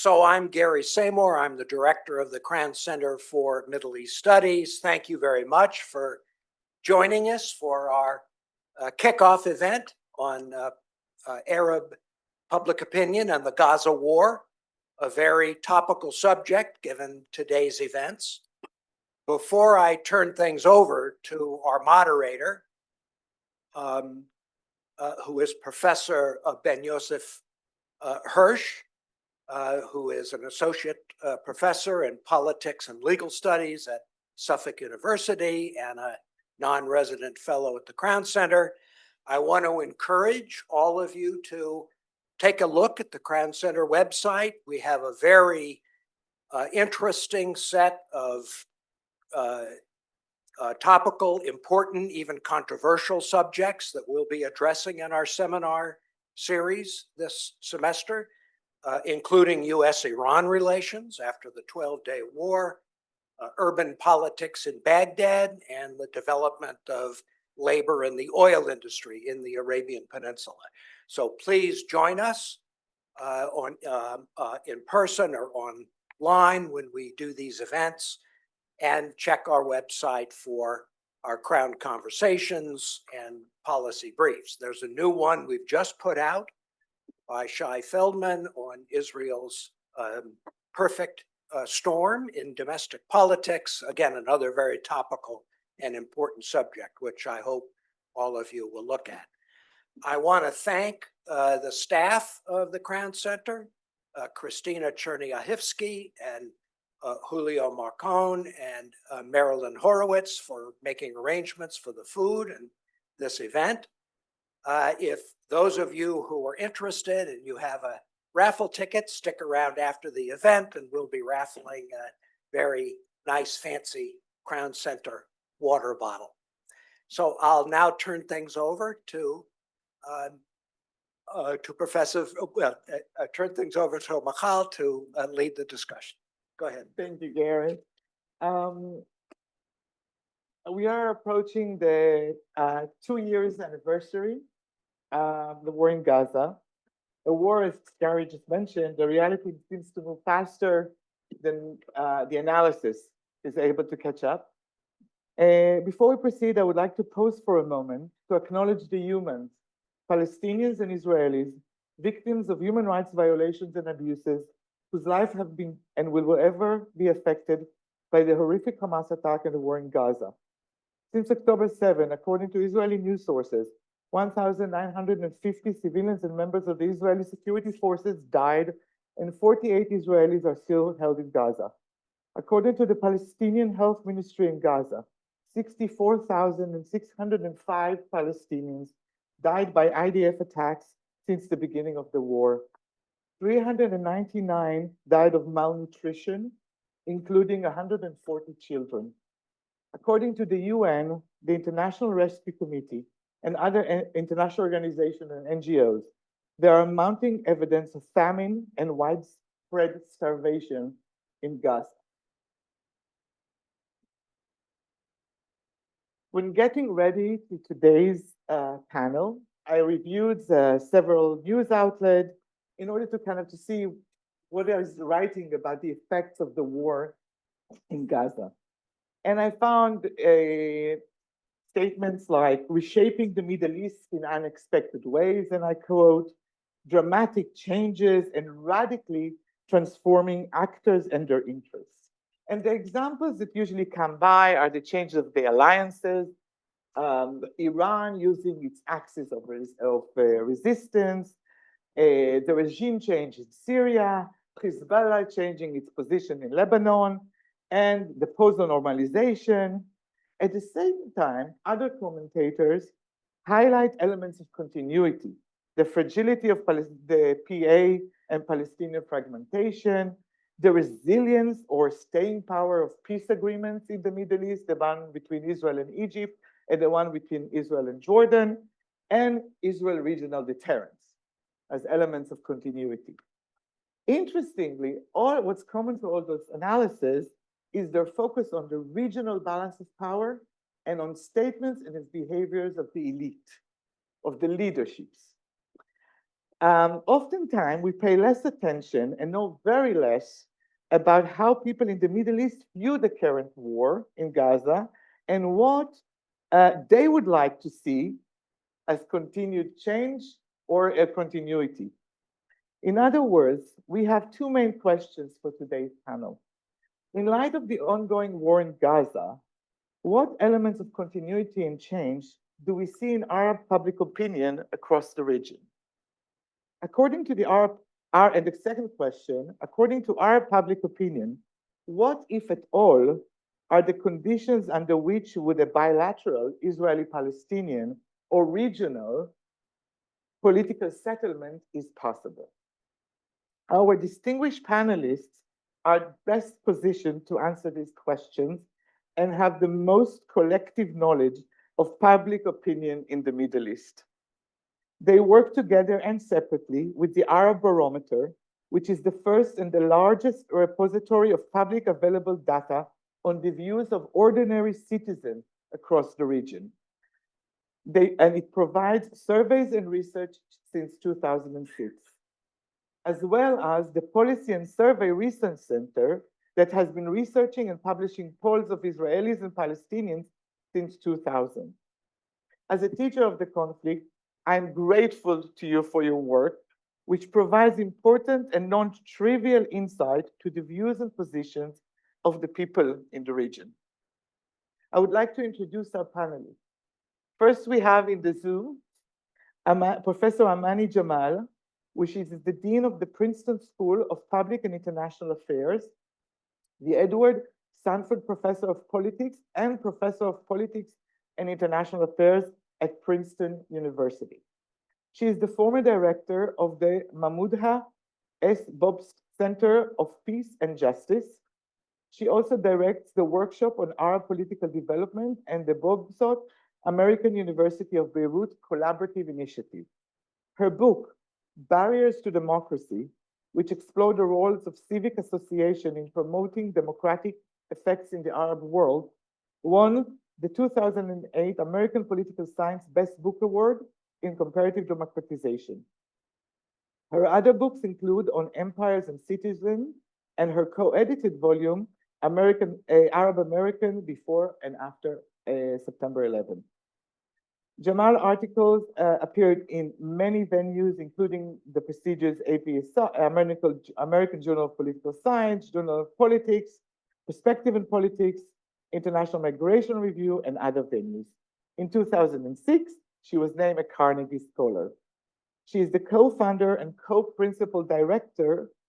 So I'm Gary Seymour. I'm the director of the Crown Center for Middle East Studies. Thank you very much for joining us for our kickoff event on Arab public opinion and the Gaza war, a very topical subject given today's events. Before I turn things over to our moderator, who is Professor Ben-Josef Hirsch, who is an associate professor in politics and legal studies at Suffolk University and a non-resident fellow at the Crown Center. I want to encourage all of you to take a look at the Crown Center website. We have a very interesting set of topical, important, even controversial subjects that we'll be addressing in our seminar series this semester, including U.S.-Iran relations after the 12-day war, urban politics in Baghdad, and the development of labor in the oil industry in the Arabian Peninsula. So please join us in person or online when we do these events, and check our website for our Crown Conversations and policy briefs. There's a new one we've just put out by Shai Feldman on Israel's perfect storm in domestic politics. Again, another very topical and important subject, which I hope all of you will look at. I want to thank the staff of the Crown Center, Christina Chernyahivsky and Julio Marcon and Marilyn Horowitz for making arrangements for the food and this event. If those of you who are interested and you have a raffle ticket, stick around after the event and we'll be raffling a very nice, fancy Crown Center water bottle. So I'll now turn things over to Professor, turn things over to Michal to lead the discussion. Go ahead. Thank you, Gary. We are approaching the 2 years anniversary of the war in Gaza. The war, as Gary just mentioned, the reality seems to move faster than the analysis is able to catch up. Before we proceed, I would like to pause for a moment to acknowledge the humans, Palestinians and Israelis, victims of human rights violations and abuses, whose lives have been and will forever be affected by the horrific Hamas attack and the war in Gaza. Since October 7, according to Israeli news sources, 1,950 civilians and members of the Israeli security forces died, and 48 Israelis are still held in Gaza. According to the Palestinian Health Ministry in Gaza, 64,605 Palestinians died by IDF attacks since the beginning of the war. 399 died of malnutrition, including 140 children. According to the UN, the International Rescue Committee, and other international organizations and NGOs, there are mounting evidence of famine and widespread starvation in Gaza. When getting ready to today's panel, I reviewed several news outlets in order to see what I was writing about the effects of the war in Gaza. And I found statements like reshaping the Middle East in unexpected ways, and I quote, dramatic changes and radically transforming actors and their interests. And the examples that usually come by are the changes of the alliances, Iran using its axis of resistance, the regime change in Syria, Hezbollah changing its position in Lebanon, and the post-normalization. At the same time, other commentators highlight elements of continuity, the fragility of the PA and Palestinian fragmentation, the resilience or staying power of peace agreements in the Middle East, the one between Israel and Egypt, and the one between Israel and Jordan, and Israel regional deterrence as elements of continuity. Interestingly, what's common to all those analyses is their focus on the regional balance of power and on statements and behaviors of the elite, of the leaderships. Oftentimes, we pay less attention and know very less about how people in the Middle East view the current war in Gaza and what they would like to see as continued change or a continuity. In other words, we have two main questions for today's panel. In light of the ongoing war in Gaza, what elements of continuity and change do we see in Arab public opinion across the region? According to the and the second question, according to Arab public opinion, what, if at all, are the conditions under which would a bilateral Israeli-Palestinian or regional political settlement is possible? Our distinguished panelists are best positioned to answer these questions and have the most collective knowledge of public opinion in the Middle East. They work together and separately with the Arab Barometer, which is the first and the largest repository of public available data on the views of ordinary citizens across the region. And it provides surveys and research since 2006, as well as the Policy and Survey Research Center that has been researching and publishing polls of Israelis and Palestinians since 2000. As a teacher of the conflict, I'm grateful to you for your work, which provides important and non-trivial insight to the views and positions of the people in the region. I would like to introduce our panelists. First, we have in the Zoom Professor Amaney Jamal, which is the Dean of the Princeton School of Public and International Affairs, the Sanford Professor of Politics and Professor of Politics and International Affairs at Princeton University. She is the former director of the Mahmoud S. Bobst Center of Peace and Justice. She also directs the workshop on Arab political development and the Bobst American University of Beirut Collaborative Initiative. Her book, Barriers to Democracy, which explore the roles of civic association in promoting democratic effects in the Arab world, won the 2008 American Political Science Best Book Award in Comparative Democratization. Her other books include On Empires and Citizens and her co-edited volume, Arab American Before and After September 11. Jamal articles appeared in many venues, including the prestigious American Journal of Political Science, Journal of Politics, Perspective in Politics, International Migration Review, and other venues. In 2006, she was named a Carnegie Scholar. She is the co-founder and co-principal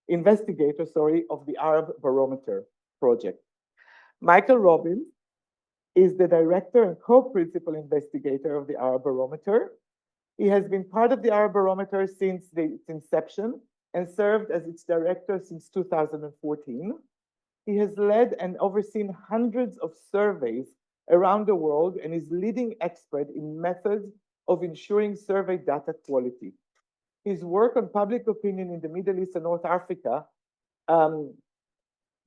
investigator of the Arab Barometer project. Michael Robbins is the director and co-principal investigator of the Arab Barometer. He has been part of the Arab Barometer since its inception and served as its director since 2014. He has led and overseen hundreds of surveys around the world and is leading expert in methods of ensuring survey data quality. His work on public opinion in the Middle East and North Africa,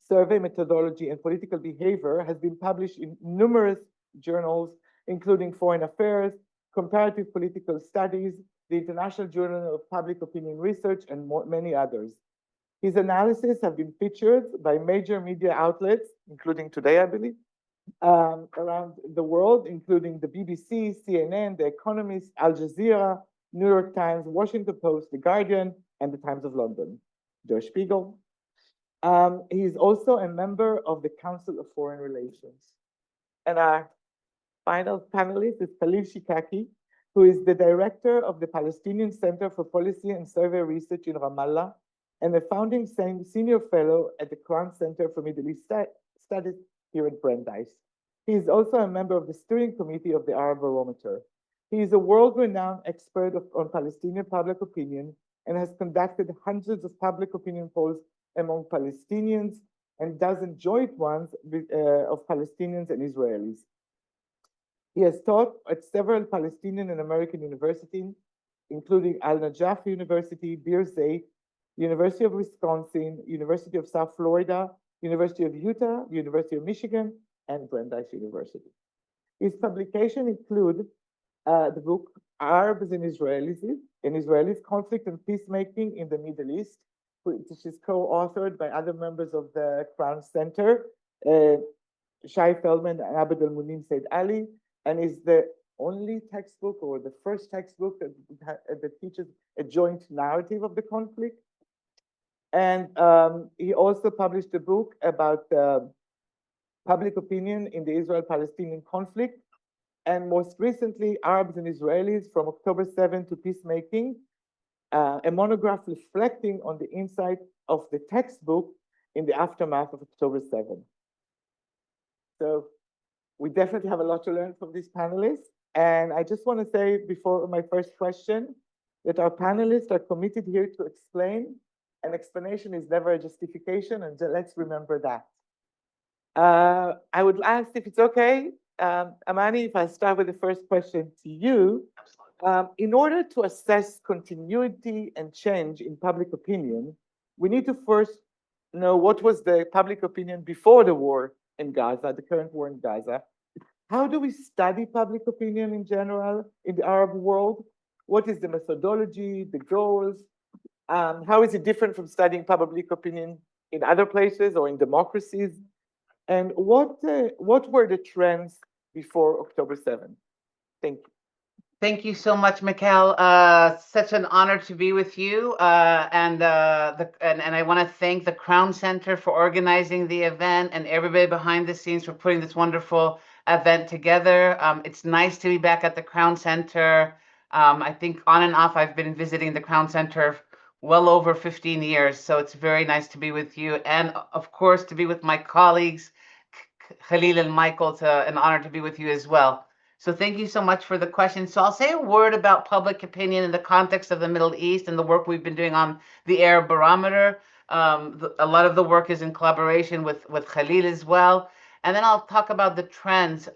survey methodology and political behavior has been published in numerous journals, including Foreign Affairs, Comparative Political Studies, the International Journal of Public Opinion Research, and many others. His analysis have been featured by major media outlets, including today, I believe, around the world, including the BBC, CNN, The Economist, Al Jazeera, New York Times, Washington Post, The Guardian, and the Times of London, Der Spiegel. He is also a member of the Council of Foreign Relations. And our final panelist is Khalil Shikaki, who is the director of the Palestinian Center for Policy and Survey Research in Ramallah, and a founding senior fellow at the Crown Center for Middle East Studies here at Brandeis. He is also a member of the steering committee of the Arab Barometer. He is a world-renowned expert on Palestinian public opinion and has conducted hundreds of public opinion polls among Palestinians and dozen joint ones of Palestinians and Israelis. He has taught at several Palestinian and American universities, including Al-Najaf University, Birzeit, University of Wisconsin, University of South Florida, University of Utah, University of Michigan, and Brandeis University. His publications include the book Arabs and Israelis, conflict and peacemaking in the Middle East, which is co-authored by other members of the Crown Center, Shai Feldman and Abed al-Munim Said Ali, and is the only textbook or the first textbook that teaches a joint narrative of the conflict. And he also published a book about public opinion in the Israel-Palestinian conflict, and most recently, Arabs and Israelis from October 7 to Peacemaking, a monograph reflecting on the insight of the textbook in the aftermath of October 7. So we definitely have a lot to learn from these panelists. And I just want to say before my first question that our panelists are committed here to explain. An explanation is never a justification, and let's remember that. I would ask if it's okay, Amaney, if I start with the first question to you. In order to assess continuity and change in public opinion, we need to first know what was the public opinion before the war in Gaza, the current war in Gaza. How do we study public opinion in general in the Arab world? What is the methodology, the goals? How is it different from studying public opinion in other places or in democracies? And what were the trends before October 7th? Thank you. Thank you so much, Michal. Such an honor to be with you. And I want to thank the Crown Center for organizing the event and everybody behind the scenes for putting this wonderful event together. It's nice to be back at the Crown Center. I think on and off, I've been visiting the Crown Center well over 15 years. So it's very nice to be with you. And of course, to be with my colleagues, Khalil and Michael. It's an honor to be with you as well. So thank you so much for the question. So I'll say a word about public opinion in the context of the Middle East and the work we've been doing on the Arab Barometer. A lot of the work is in collaboration with Khalil as well. And then I'll talk about the trends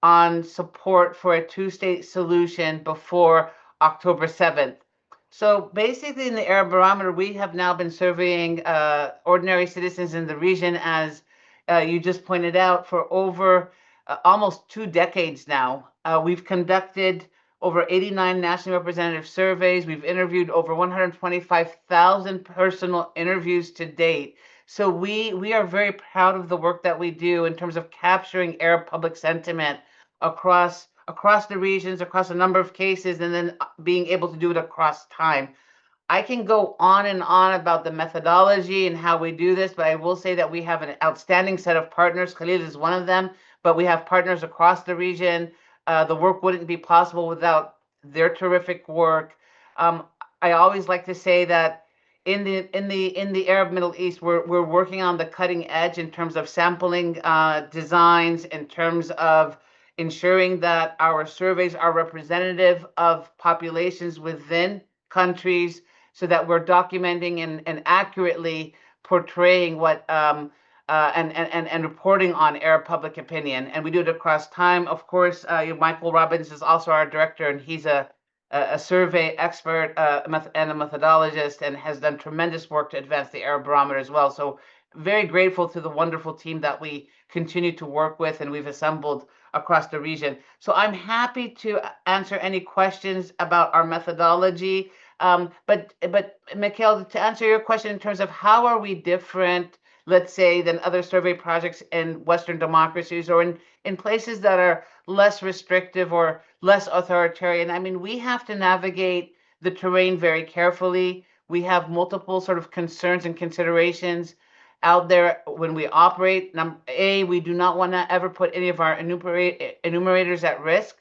on support for a two-state solution before October 7th. So basically in the Arab Barometer, we have now been surveying ordinary citizens in the region, as you just pointed out, for over almost 2 decades now. We've conducted over 89 nationally representative surveys. We've interviewed over 125,000 personal interviews to date. So we are very proud of the work that we do in terms of capturing Arab public sentiment across the regions, across a number of cases, and then being able to do it across time. I can go on and on about the methodology and how we do this, but I will say that we have an outstanding set of partners. Khalil is one of them, but we have partners across the region. The work wouldn't be possible without their terrific work. I always like to say that in the Arab Middle East, we're working on the cutting edge in terms of sampling designs, in terms of ensuring that our surveys are representative of populations within countries, so that we're documenting and accurately portraying what and reporting on Arab public opinion. And we do it across time. Of course, Michael Robbins is also our director, and he's a survey expert and a methodologist, and has done tremendous work to advance the Arab Barometer as well. So very grateful to the wonderful team that we continue to work with and we've assembled across the region. So I'm happy to answer any questions about our methodology. But Michal, to answer your question in terms of how are we different, let's say, than other survey projects in Western democracies or in places that are less restrictive or less authoritarian. I mean, we have to navigate the terrain very carefully. We have multiple sort of concerns and considerations out there when we operate. We do not want to ever put any of our enumerators at risk.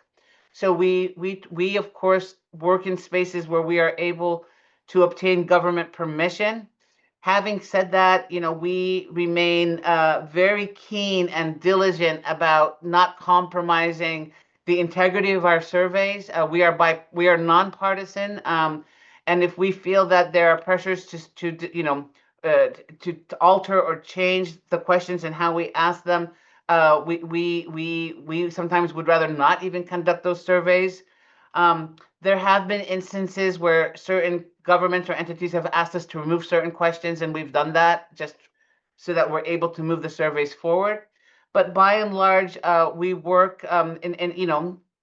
So we of course work in spaces where we are able to obtain government permission. Having said that, we remain very keen and diligent about not compromising the integrity of our surveys. We are nonpartisan, and if we feel that there are pressures to alter or change the questions and how we ask them, we sometimes would rather not even conduct those surveys. There have been instances where certain governments or entities have asked us to remove certain questions, and we've done that just so that we're able to move the surveys forward. But by and large, we work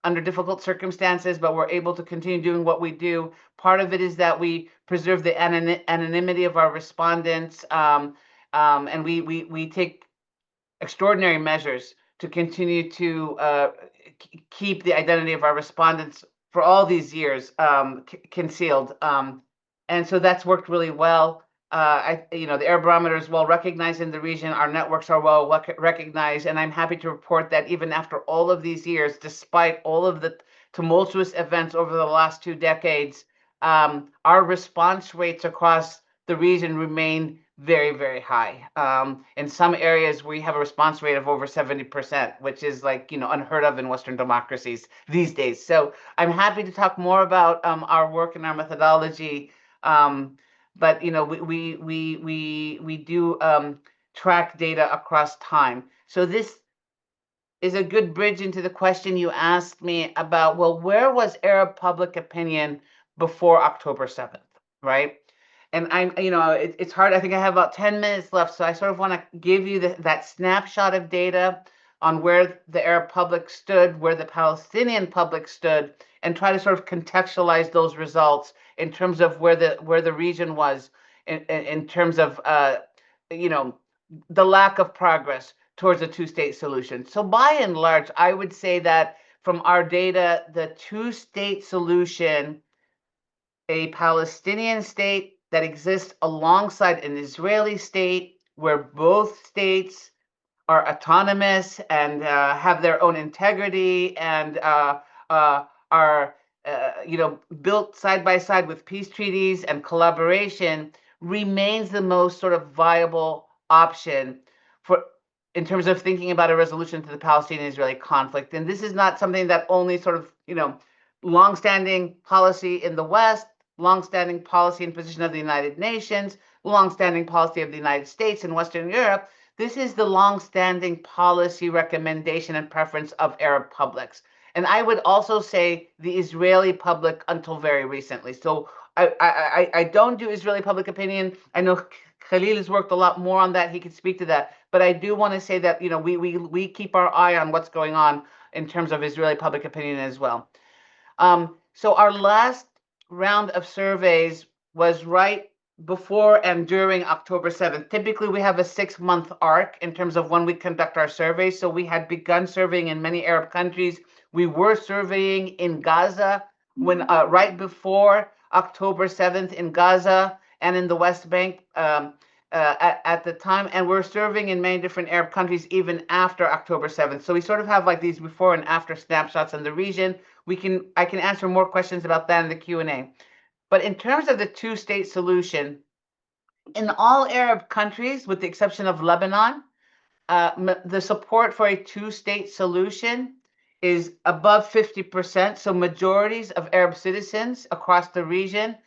under difficult circumstances, but we're able to continue doing what we do. Part of it is that we preserve the anonymity of our respondents, and we take extraordinary measures to continue to keep the identity of our respondents for all these years concealed. And so that's worked really well. The Arab Barometer is well recognized in the region. Our networks are well recognized, and I'm happy to report that even after all of these years, despite all of the tumultuous events over the last 2 decades, our response rates across the region remain very, very high. In some areas, we have a response rate of over 70%, which is unheard of in Western democracies these days. So I'm happy to talk more about our work and our methodology. But we do track data across time. So this is a good bridge into the question you asked me about, well, where was Arab public opinion before October 7th, right? And it's hard. I think I have about 10 minutes left. So I sort of want to give you that snapshot of data on where the Arab public stood, where the Palestinian public stood, and try to sort of contextualize those results in terms of where the region was in terms of the lack of progress towards a two-state solution. So by and large, I would say that from our data, the two-state solution, a Palestinian state that exists alongside an Israeli state, where both states are autonomous and have their own integrity and are built side by side with peace treaties and collaboration, remains the most sort of viable option in terms of thinking about a resolution to the Palestinian-Israeli conflict. And this is not something that only sort of longstanding policy in the West, longstanding policy and position of the United Nations, longstanding policy of the United States and Western Europe. This is the longstanding policy recommendation and preference of Arab publics. And I would also say the Israeli public until very recently. So I don't do Israeli public opinion. I know Khalil has worked a lot more on that. He could speak to that. But I do want to say that we keep our eye on what's going on in terms of Israeli public opinion as well. So our last round of surveys was right before and during October 7th. Typically, we have a 6-month arc in terms of when we conduct our surveys. So we had begun surveying in many Arab countries. We were surveying in Gaza right before October 7th in Gaza and in the West Bank at the time. And we're surveying in many different Arab countries even after October 7th. So we sort of have these before and after snapshots in the region. I can answer more questions about that in the Q&A. But in terms of the two-state solution, in all Arab countries, with the exception of Lebanon, the support for a two-state solution is above 50%. So majorities of Arab citizens across the region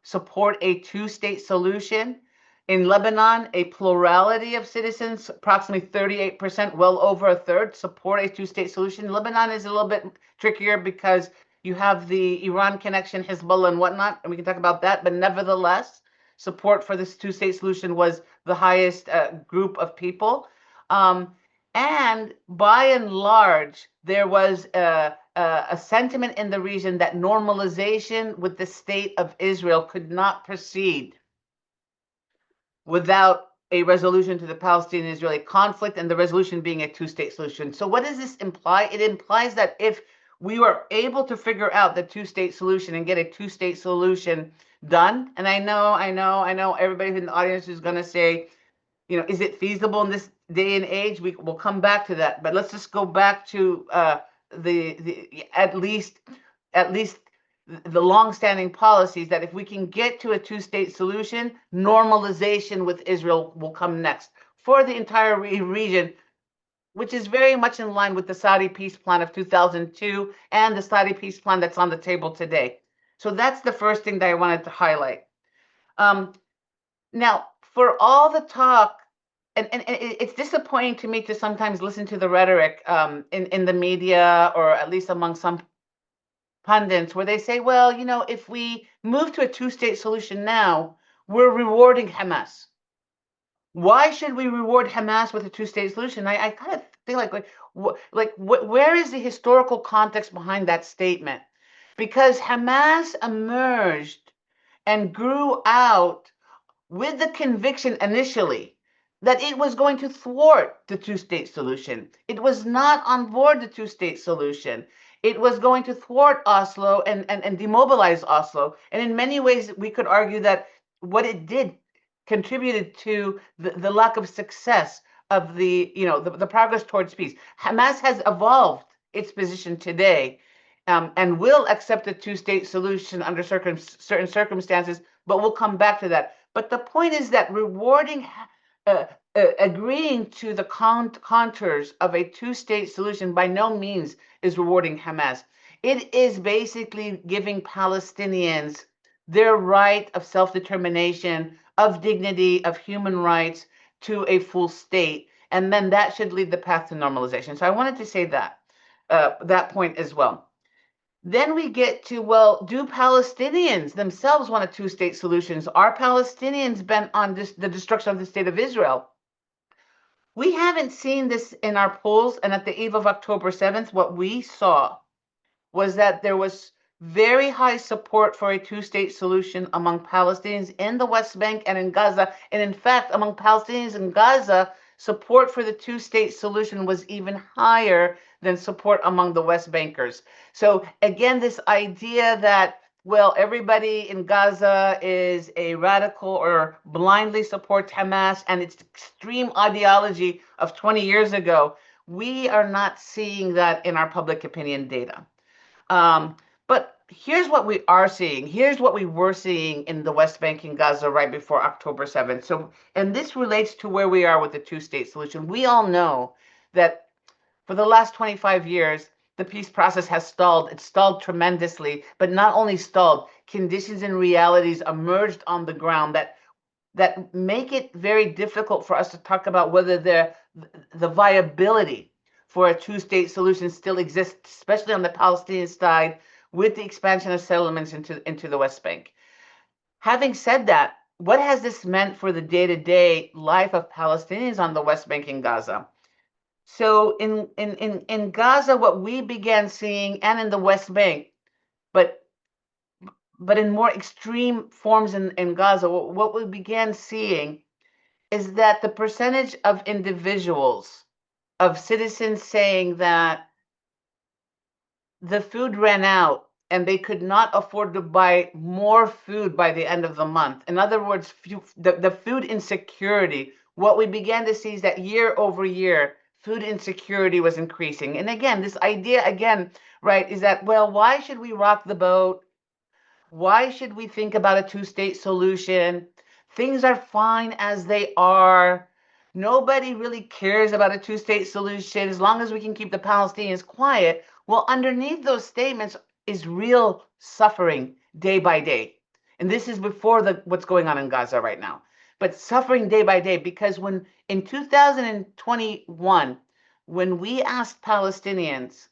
support a two-state solution. In Lebanon, a plurality of citizens, approximately 38%, well over a third, support a two-state solution. Lebanon is a little bit trickier because you have the Iran connection, Hezbollah and whatnot, and we can talk about that. But nevertheless, support for this two-state solution was the highest group of people. And by and large, there was a sentiment in the region that normalization with the state of Israel could not proceed without a resolution to the Palestinian-Israeli conflict, and the resolution being a two-state solution. So what does this imply? It implies that if we were able to figure out the two-state solution and get a two-state solution done, and I know everybody in the audience is going to say, is it feasible in this day and age? We'll come back to that, but let's just go back to at least the long-standing policies that if we can get to a two-state solution, normalization with Israel will come next for the entire region, which is very much in line with the Saudi peace plan of 2002 and the Saudi peace plan that's on the table today. So that's the first thing that I wanted to highlight. Now, for all the talk, and it's disappointing to me to sometimes listen to the rhetoric in the media, or at least among some pundits, where they say, well, if we move to a two-state solution now, we're rewarding Hamas. Why should we reward Hamas with a two-state solution? I kind of think Where is the historical context behind that statement? Because Hamas emerged and grew out with the conviction initially that it was going to thwart the two-state solution. It was not on board the two-state solution. It was going to thwart Oslo and demobilize Oslo. And in many ways, we could argue that what it did contributed to the lack of success of the progress towards peace. Hamas has evolved its position today and will accept a two-state solution under certain circumstances, but we'll come back to that. But the point is that agreeing to the contours of a two-state solution by no means is rewarding Hamas. It is basically giving Palestinians their right of self-determination, of dignity, of human rights to a full state. And then that should lead the path to normalization. So I wanted to say that point as well. Then we get to, well, do Palestinians themselves want a two-state solution? Are Palestinians bent on the destruction of the state of Israel? We haven't seen this in our polls, and at the eve of October 7th, what we saw was that there was very high support for a two-state solution among Palestinians in the West Bank and in Gaza. And in fact, among Palestinians in Gaza, support for the two-state solution was even higher than support among the West Bankers. So again, this idea that, well, everybody in Gaza is a radical or blindly supports Hamas and its extreme ideology of 20 years ago, we are not seeing that in our public opinion data. But here's what we are seeing. Here's what we were seeing in the West Bank and Gaza right before October 7th. So, and this relates to where we are with the two-state solution. We all know that for the last 25 years, the peace process has stalled. It stalled tremendously, but not only stalled, conditions and realities emerged on the ground that make it very difficult for us to talk about whether the viability for a two-state solution still exists, especially on the Palestinian side, with the expansion of settlements into the West Bank. Having said that, what has this meant for the day-to-day life of Palestinians on the West Bank and Gaza? So in Gaza, what we began seeing, and in the West Bank, but in more extreme forms in Gaza, what we began seeing is that the percentage of individuals, of citizens saying that the food ran out and they could not afford to buy more food by the end of the month. In other words, the food insecurity, what we began to see is that year over year, food insecurity was increasing. And again, this idea again, right, is that, well, why should we rock the boat? Why should we think about a two-state solution? Things are fine as they are. Nobody really cares about a two-state solution as long as we can keep the Palestinians quiet. Well, underneath those statements is real suffering day by day. And this is before what's going on in Gaza right now. But suffering day by day, because when in 2021, when we asked Palestinians,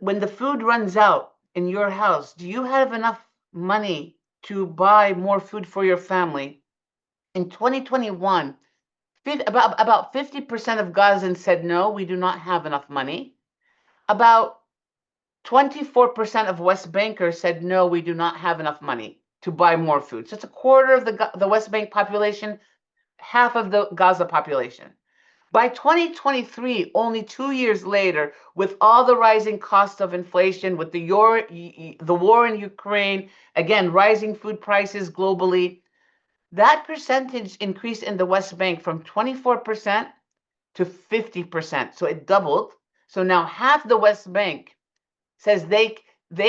when the food runs out in your house, do you have enough money to buy more food for your family? In 2021, about 50% of Gazans said, no, we do not have enough money. About 24% of West Bankers said, no, we do not have enough money to buy more food. So it's a quarter of the West Bank population, half of the Gaza population. By 2023, only 2 years later, with all the rising costs of inflation, with the war in Ukraine, again, rising food prices globally, that percentage increased in the West Bank from 24% to 50%. So it doubled. So now half the West Bank says they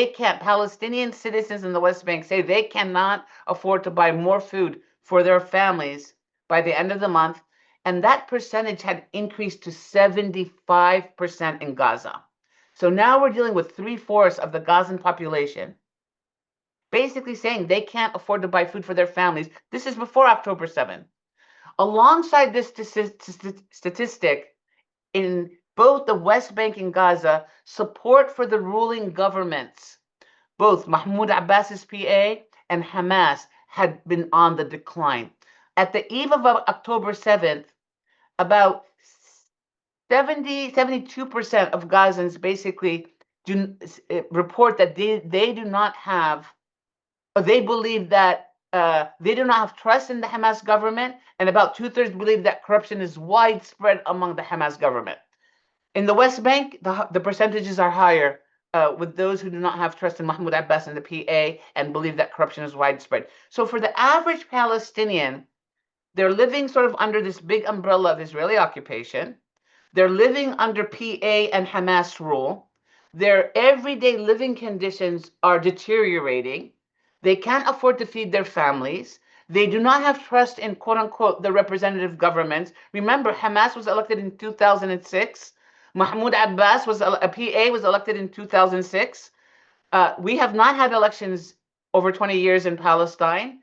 can't, Palestinian citizens in the West Bank say they cannot afford to buy more food for their families by the end of the month. And that percentage had increased to 75% in Gaza. So now we're dealing with 3/4 of the Gazan population basically saying they can't afford to buy food for their families. This is before October 7th. Alongside this statistic, in both the West Bank and Gaza, support for the ruling governments, both Mahmoud Abbas's PA and Hamas, had been on the decline. At the eve of October 7th, about 72% of Gazans basically report that they do not have, or they believe that they do not have trust in the Hamas government, and about 2/3 believe that corruption is widespread among the Hamas government. In the West Bank, the percentages are higher with those who do not have trust in Mahmoud Abbas and the PA and believe that corruption is widespread. So for the average Palestinian, they're living sort of under this big umbrella of Israeli occupation. They're living under PA and Hamas rule. Their everyday living conditions are deteriorating. They can't afford to feed their families. They do not have trust in, quote unquote, the representative governments. Remember, Hamas was elected in 2006. Mahmoud Abbas a PA was elected in 2006. We have not had elections over 20 years in Palestine.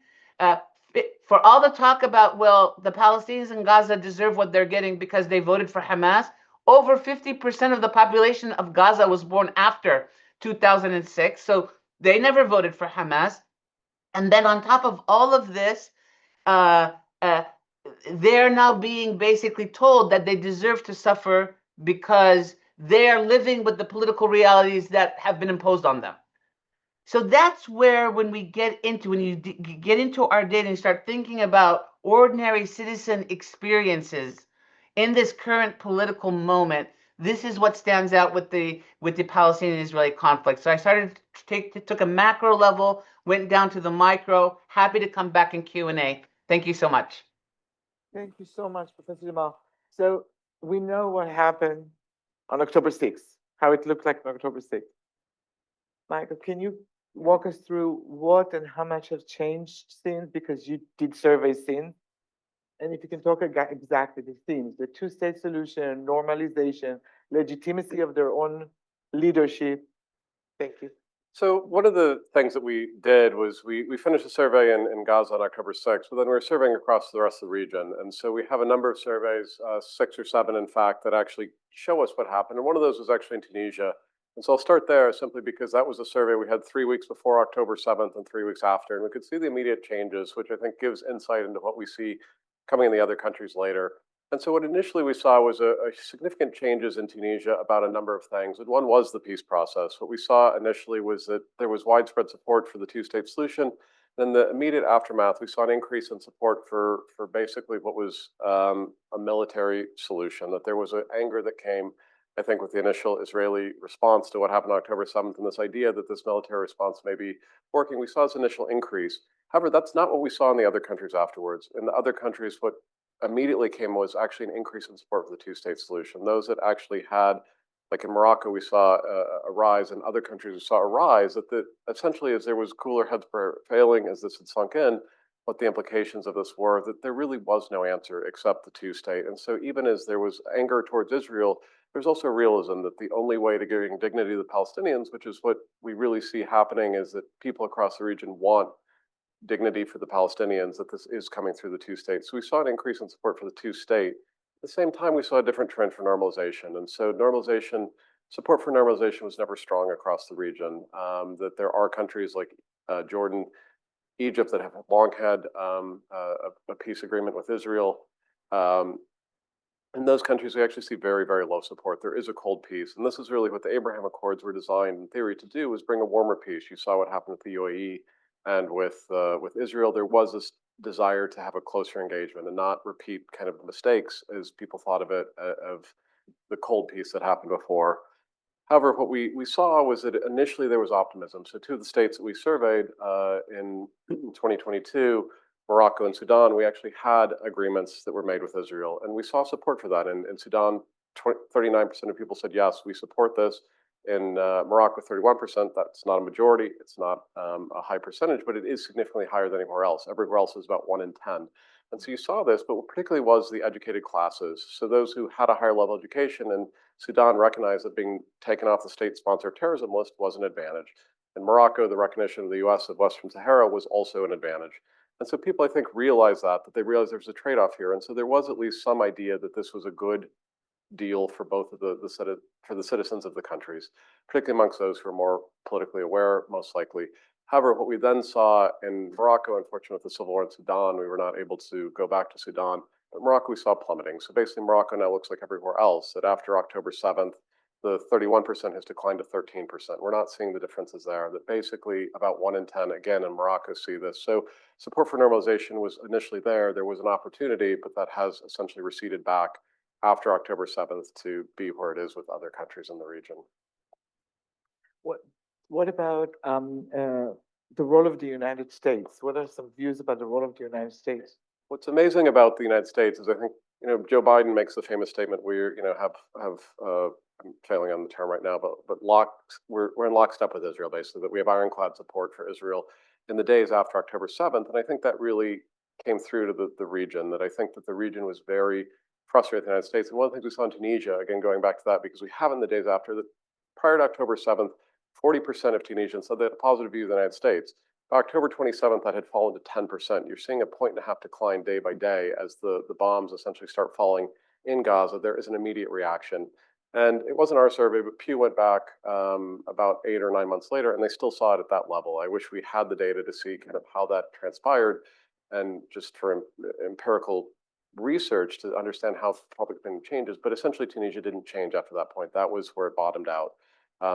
For all the talk about, well, the Palestinians in Gaza deserve what they're getting because they voted for Hamas, over 50% of the population of Gaza was born after 2006. So they never voted for Hamas. And then on top of all of this, they're now being basically told that they deserve to suffer because they're living with the political realities that have been imposed on them. So that's where, when you get into our data and start thinking about ordinary citizen experiences in this current political moment, this is what stands out with the Palestinian-Israeli conflict. So I took a macro level, went down to the micro. Happy to come back in Q&A. Thank you so much. Thank you so much, Professor Jamal. So we know what happened on October 6th, how it looked like on October 6th. Michael, can you walk us through what and how much has changed since, because you did surveys since? And if you can talk exactly the themes, the two-state solution, normalization, legitimacy of their own leadership. Thank you. So one of the things that we did was we finished a survey in Gaza on October 6th, but then we were surveying across the rest of the region. And so we have a number of surveys, 6 or 7 in fact, that actually show us what happened. And one of those was actually in Tunisia. And so I'll start there simply because that was a survey we had 3 weeks before October 7th and 3 weeks after. And we could see the immediate changes, which I think gives insight into what we see coming in the other countries later. And so what initially we saw was a significant changes in Tunisia about a number of things. And one was the peace process. What we saw initially was that there was widespread support for the two-state solution. Then the immediate aftermath, we saw an increase in support for basically what was a military solution, that there was an anger that came, I think, with the initial Israeli response to what happened on October 7th, and this idea that this military response may be working. We saw this initial increase. However, that's not what we saw in the other countries afterwards. In the other countries, what immediately came was actually an increase in support for the two-state solution. Those that actually had, like in Morocco, we saw a rise. In other countries, we saw a rise. That essentially, as there was cooler heads prevailing, as this had sunk in, what the implications of this were, that there really was no answer except the two-state. And so even as there was anger towards Israel, there's also realism that the only way to giving dignity to the Palestinians, which is what we really see happening, is that people across the region want dignity for the Palestinians, that this is coming through the two-state. So we saw an increase in support for the two-state. At the same time, we saw a different trend for normalization. And so support for normalization was never strong across the region. That there are countries like Jordan, Egypt that have long had a peace agreement with Israel. In those countries, we actually see very, very low support. There is a cold peace. And this is really what the Abraham Accords were designed in theory to do, was bring a warmer peace. You saw what happened with the UAE and with Israel. There was this desire to have a closer engagement and not repeat kind of mistakes as people thought of it, of the cold peace that happened before. However, what we saw was that initially there was optimism. So 2 of the states that we surveyed in 2022, Morocco and Sudan, we actually had agreements that were made with Israel. And we saw support for that. In Sudan, 39% of people said, yes, we support this. In Morocco, 31%, that's not a majority. It's not a high percentage, but it is significantly higher than anywhere else. Everywhere else is about 1 in 10. And so you saw this, but what particularly was the educated classes. So those who had a higher level education, and Sudan recognized that being taken off the state-sponsored terrorism list was an advantage. In Morocco, the recognition of the US of Western Sahara was also an advantage. And so people, I think, realized that they realized there was a trade-off here. And so there was at least some idea that this was a good deal for both of the citizens of the countries, particularly amongst those who are more politically aware, most likely. However, what we then saw in Morocco, unfortunately, with the civil war in Sudan, we were not able to go back to Sudan. But Morocco, we saw plummeting. So basically, Morocco now looks like everywhere else, that after October 7th, the 31% has declined to 13%. We're not seeing the differences there, that basically about 1 in 10, again, in Morocco see this. So support for normalization was initially there. There was an opportunity, but that has essentially receded back after October 7th to be where it is with other countries in the region. What about the role of the United States? What are some views about the role of the United States? What's amazing about the United States is I think, Joe Biden makes the famous statement, we're, I'm failing on the term right now, but we're in lockstep with Israel, basically, that we have ironclad support for Israel in the days after October 7th. And I think that really came through to the region, that I think that the region was very frustrated with the United States. And one of the things we saw in Tunisia, again, going back to that, because we have in the days after, that prior to October 7th, 40% of Tunisians said they had a positive view of the United States. By October 27th, that had fallen to 10%. You're seeing a 1.5 decline day by day as the bombs essentially start falling in Gaza. There is an immediate reaction. And it wasn't our survey, but Pew went back about 8 or 9 months later, and they still saw it at that level. I wish we had the data to see kind of how that transpired, and just for empirical research to understand how public opinion changes. But essentially, Tunisia didn't change after that point. That was where it bottomed out,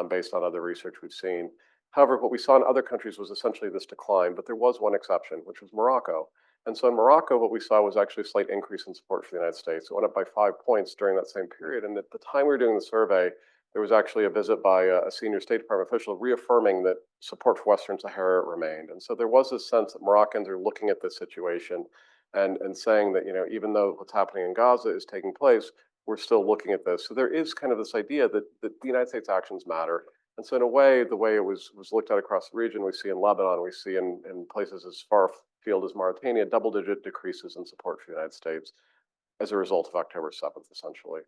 based on other research we've seen. However, what we saw in other countries was essentially this decline, but there was one exception, which was Morocco. And so in Morocco, what we saw was actually a slight increase in support for the United States. It went up by 5 points during that same period. And at the time we were doing the survey, there was actually a visit by a senior State Department official reaffirming that support for Western Sahara remained. And so there was this sense that Moroccans are looking at this situation and saying that, even though what's happening in Gaza is taking place, we're still looking at this. So there is kind of this idea that the United States actions matter. And so in a way, the way it was looked at across the region, we see in Lebanon, we see in places as far afield as Mauritania, double-digit decreases in support for the United States as a result of October 7th, essentially.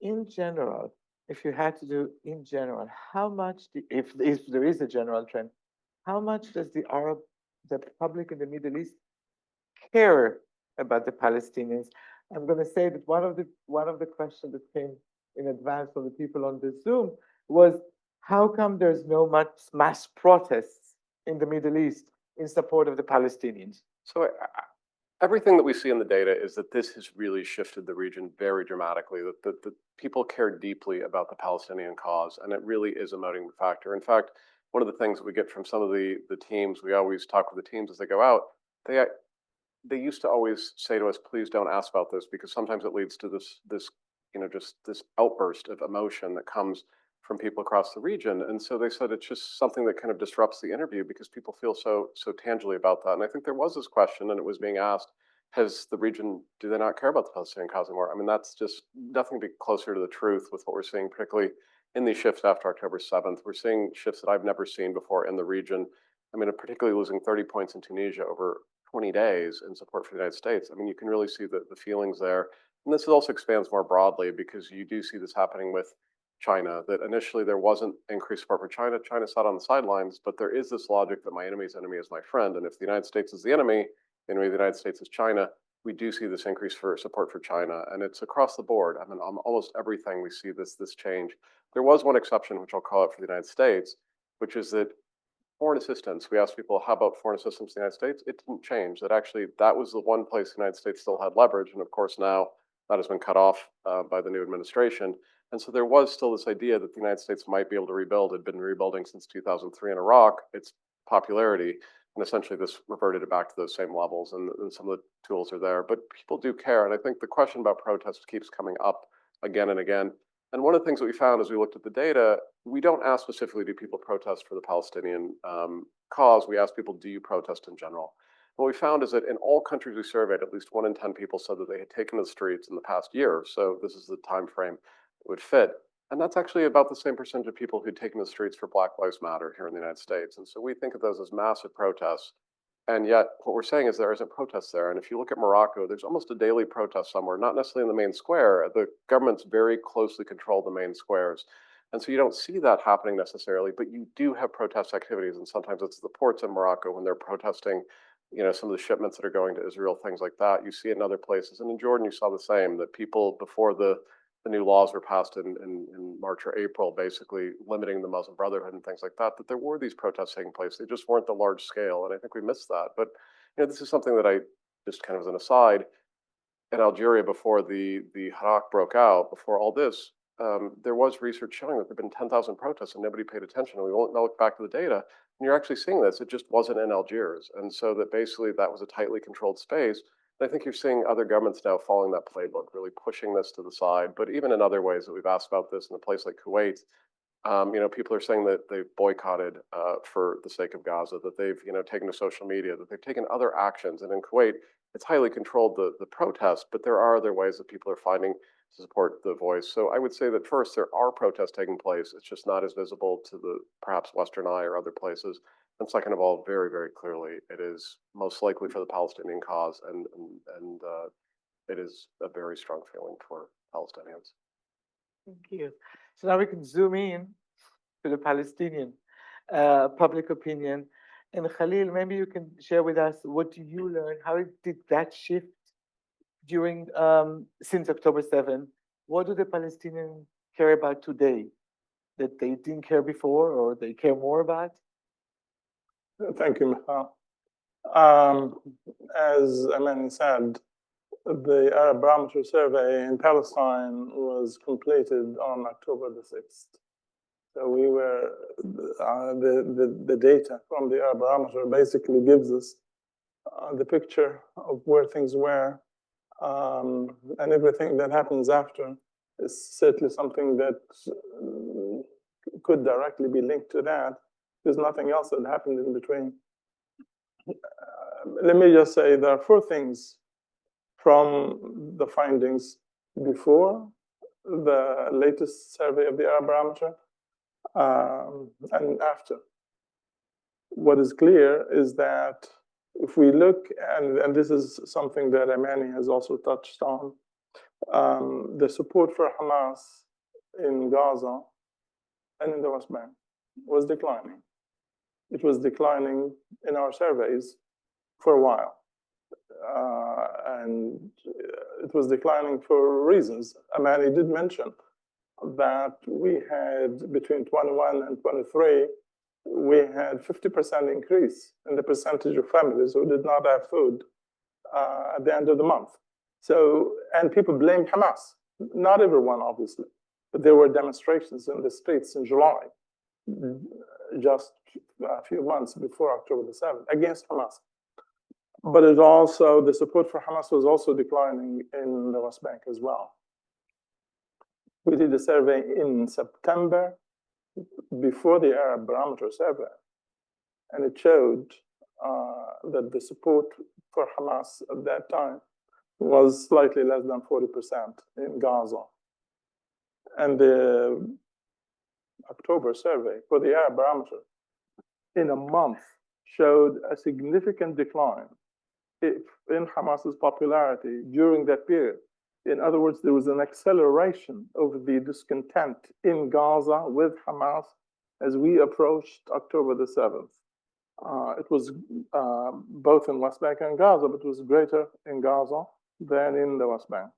In general, if you had to do in general, how much, if there is a general trend, how much does the public in the Middle East care about the Palestinians? I'm going to say that one of the questions that came in advance from the people on the Zoom was, how come there's no much mass protests in the Middle East in support of the Palestinians? So everything that we see in the data is that this has really shifted the region very dramatically, that the people care deeply about the Palestinian cause, and it really is a motivating factor. In fact, one of the things that we get from some of the teams, we always talk with the teams as they go out, they used to always say to us, please don't ask about this, because sometimes it leads to this just this outburst of emotion that comes from people across the region. And so they said it's just something that kind of disrupts the interview because people feel so tangibly about that. And I think there was this question, and it was being asked, has the region, do they not care about the Palestinian cause anymore? I mean, that's just nothing to be closer to the truth with what we're seeing, particularly in these shifts after October 7th. We're seeing shifts that I've never seen before in the region. I mean, particularly losing 30 points in Tunisia over 20 days in support for the United States. I mean, you can really see the feelings there. And this also expands more broadly because you do see this happening with China, that initially there wasn't increased support for China. China sat on the sidelines, but there is this logic that my enemy's enemy is my friend. And if the United States is the enemy of the United States is China, we do see this increase for support for China. And it's across the board. I mean, on almost everything we see this change. There was one exception, which I'll call out for the United States, which is that foreign assistance. We asked people, how about foreign assistance in the United States? It didn't change. That actually, that was the one place the United States still had leverage. And of course, now that has been cut off by the new administration. And so there was still this idea that the United States might be able to rebuild. It had been rebuilding since 2003 in Iraq, its popularity. And essentially this reverted it back to those same levels. And some of the tools are there. But people do care. And I think the question about protests keeps coming up again and again. And one of the things that we found as we looked at the data, we don't ask specifically, do people protest for the Palestinian cause? We ask people, do you protest in general? What we found is that in all countries we surveyed, at least 1 in 10 people said that they had taken to the streets in the past year. So this is the time frame it would fit. And that's actually about the same percentage of people who'd taken to the streets for Black Lives Matter here in the United States. And so we think of those as massive protests. And yet what we're saying is there isn't protests there. And if you look at Morocco, there's almost a daily protest somewhere, not necessarily in the main square. The government's very closely controlled the main squares. And so you don't see that happening necessarily, but you do have protest activities. And sometimes it's the ports in Morocco when they're protesting, some of the shipments that are going to Israel, things like that. You see it in other places. And in Jordan, you saw the same, that people, before the new laws were passed in March or April, basically limiting the Muslim Brotherhood and things like that, that there were these protests taking place. They just weren't the large scale. And I think we missed that. But this is something that I, just kind of as an aside, in Algeria before the Harak broke out, before all this, there was research showing that there have been 10,000 protests and nobody paid attention. And we won't look back to the data, and you're actually seeing this. It just wasn't in Algiers. And so that basically that was a tightly controlled space. And I think you're seeing other governments now following that playbook, really pushing this to the side. But even in other ways that we've asked about this in a place like Kuwait, people are saying that they've boycotted for the sake of Gaza, that they've, taken to social media, that they've taken other actions. And in Kuwait, it's highly controlled, the protests, but there are other ways that people are finding to support the voice. So I would say that first, there are protests taking place. It's just not as visible to the perhaps Western eye or other places. And second of all, very, very clearly, it is most likely for the Palestinian cause, and it is a very strong feeling for Palestinians. Thank you. So now we can zoom in to the Palestinian public opinion. And Khalil, maybe you can share with us, what do you learn? How did that shift during since October 7? What do the Palestinians care about today that they didn't care before, or they care more about? Thank you, Michal. As Amaney said, the Arab Barometer survey in Palestine was completed on October the 6th. So we were, the data from the Arab Barometer basically gives us the picture of where things were, and everything that happens after is certainly something that could directly be linked to that. There's nothing else that happened in between. Let me just say there are 4 things from the findings before the latest survey of the Arab Barometer and after. What is clear is that if we look, and this is something that Amaney has also touched on, the support for Hamas in Gaza and in the West Bank was declining. It was declining in our surveys for a while. And it was declining for reasons. Amaney did mention that we had, between 21 and 23, we had 50% increase in the percentage of families who did not have food at the end of the month. So, and people blamed Hamas. Not everyone, obviously, but there were demonstrations in the streets in July, just a few months before October the 7th, against Hamas. But it also, the support for Hamas was also declining in the West Bank as well. We did a survey in September before the Arab Barometer survey, and it showed that the support for Hamas at that time was slightly less than 40% in Gaza. And the October survey for the Arab Barometer in a month showed a significant decline in Hamas's popularity during that period. In other words, there was an acceleration of the discontent in Gaza with Hamas as we approached October the 7th. It was both in West Bank and Gaza, but it was greater in Gaza than in the West Bank.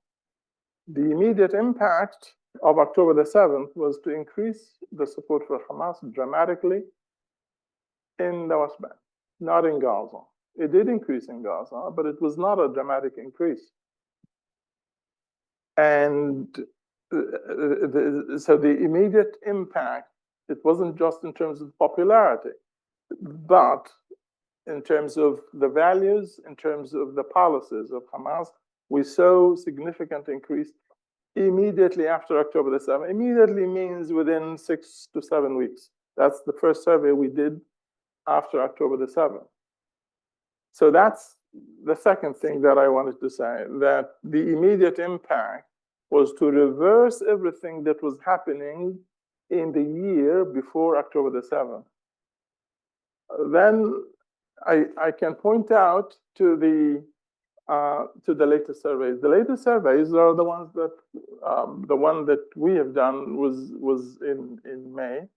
The immediate impact of October the 7th was to increase the support for Hamas dramatically in the West Bank, not in Gaza. It did increase in Gaza, but it was not a dramatic increase. And so the immediate impact, it wasn't just in terms of popularity, but in terms of the values, in terms of the policies of Hamas. We saw significant increase immediately after October the 7th. Immediately means within 6 to 7 weeks. That's the first survey we did after October the 7th. So that's the second thing that I wanted to say, that the immediate impact was to reverse everything that was happening in the year before October the 7th. Then I can point out to the latest surveys. The latest surveys are the ones that the one that we have done was in May,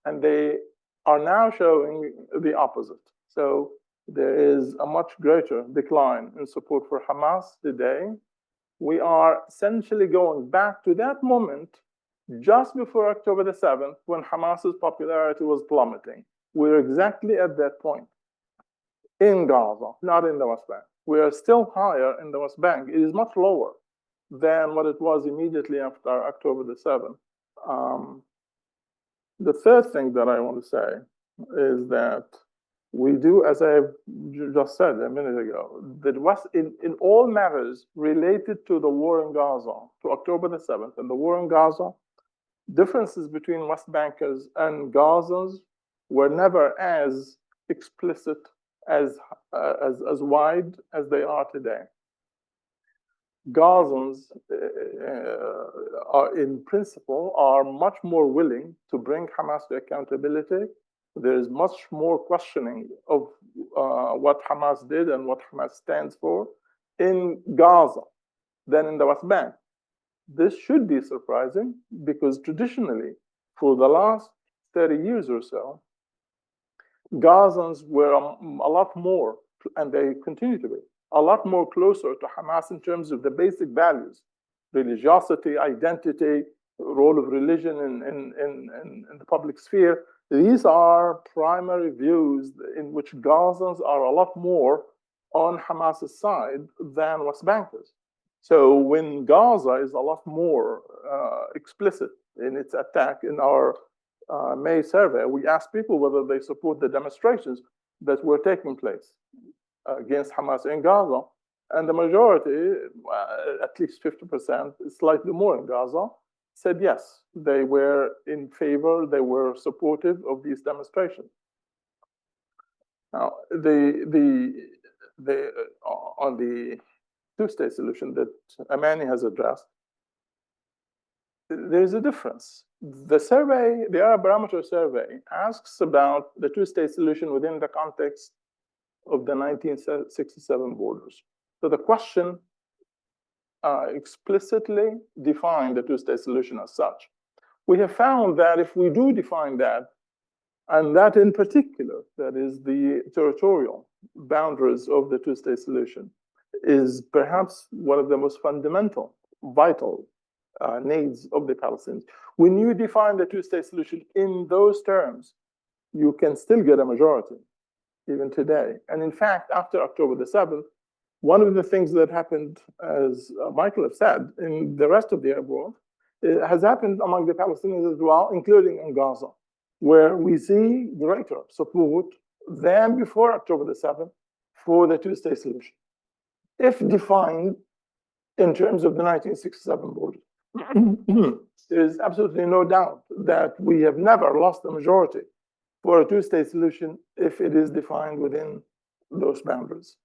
and they are now showing the opposite. So there is a much greater decline in support for Hamas today. We are essentially going back to that moment just before October the 7th, when Hamas's popularity was plummeting. We're exactly at that point in Gaza, not in the West Bank. we are still higher in the West Bank. It is much lower than what it was immediately after October the 7th. The third thing that I want to say is that we do, as I just said a minute ago, that in all matters related to the war in Gaza, to October the 7th and the war in Gaza, differences between West Bankers and Gazans were never as explicit, as wide as they are today. Gazans, are in principle, are much more willing to bring Hamas to accountability. There is much more questioning of what Hamas did and what Hamas stands for in Gaza than in the West Bank. This should be surprising because traditionally, for the last 30 years or so, Gazans were a lot more, and they continue to be, a lot more closer to Hamas in terms of the basic values, religiosity, identity, role of religion in the public sphere. These are primary views in which Gazans are a lot more on Hamas's side than West Bankers. So when Gaza is a lot more explicit in its attack, in our May survey, we asked people whether they support the demonstrations that were taking place against Hamas in Gaza. And the majority, at least 50%, slightly more in Gaza, said yes, they were in favor, they were supportive of these demonstrations. Now, on the two-state solution that Amaney has addressed, there's a difference. The survey, the Arab Barometer survey, asks about the two-state solution within the context of the 1967 borders. So the question explicitly defined the two-state solution as such. We have found that if we do define that, and that in particular, that is the territorial boundaries of the two-state solution, is perhaps one of the most fundamental, vital needs of the Palestinians. When you define the two-state solution in those terms, you can still get a majority, even today. And in fact, after October the 7th, one of the things that happened, as Michael has said, in the rest of the Arab world, has happened among the Palestinians as well, including in Gaza, where we see greater support than before October the 7th for the two-state solution, if defined in terms of the 1967 borders. There is absolutely no doubt that we have never lost a majority for a two-state solution if it is defined within those boundaries.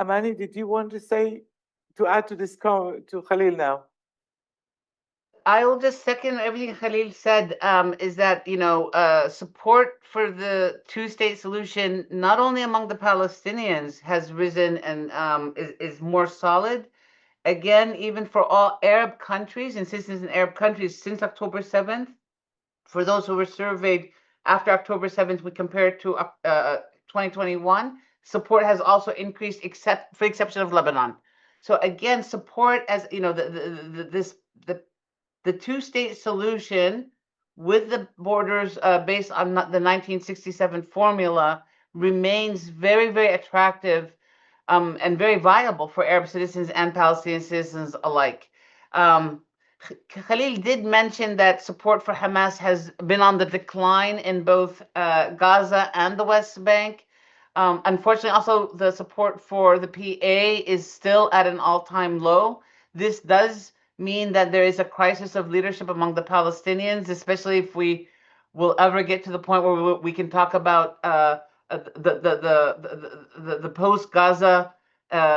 Amaney, did you want to add to this to Khalil now? I will just second everything Khalil said, is that, support for the two-state solution, not only among the Palestinians, has risen and is more solid. Again, even for all Arab countries and citizens in Arab countries since October 7th, for those who were surveyed after October 7th, we compare it to 2021, support has also increased, except for the exception of Lebanon. So again, support, as the two-state solution with the borders based on the 1967 formula remains very, very attractive and very viable for Arab citizens and Palestinian citizens alike. Khalil did mention that support for Hamas has been on the decline in both Gaza and the West Bank. Unfortunately, also the support for the PA is still at an all-time low. This does mean that there is a crisis of leadership among the Palestinians, especially if we will ever get to the point where we can talk about the post-Gaza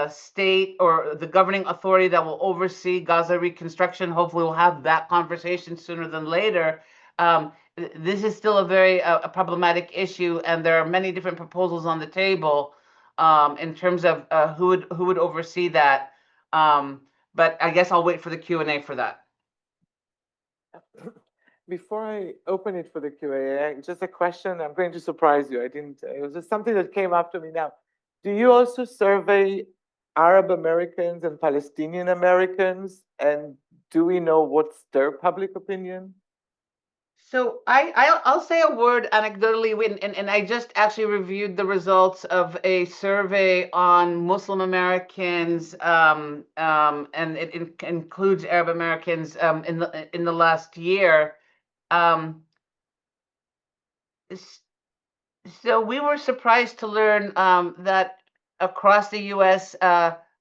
state or the governing authority that will oversee Gaza reconstruction. Hopefully we'll have that conversation sooner than later. This is still a very problematic issue, and there are many different proposals on the table in terms of who would oversee that. But I guess I'll wait for the Q&A for that. Before I open it for the Q&A, just a question. I'm going to surprise you. It was just something that came up to me now. Do you also survey Arab Americans and Palestinian Americans? And do we know what's their public opinion? So I'll say a word anecdotally, and I just actually reviewed the results of a survey on Muslim Americans, and it includes Arab Americans in the last year. So we were surprised to learn that across the U.S.,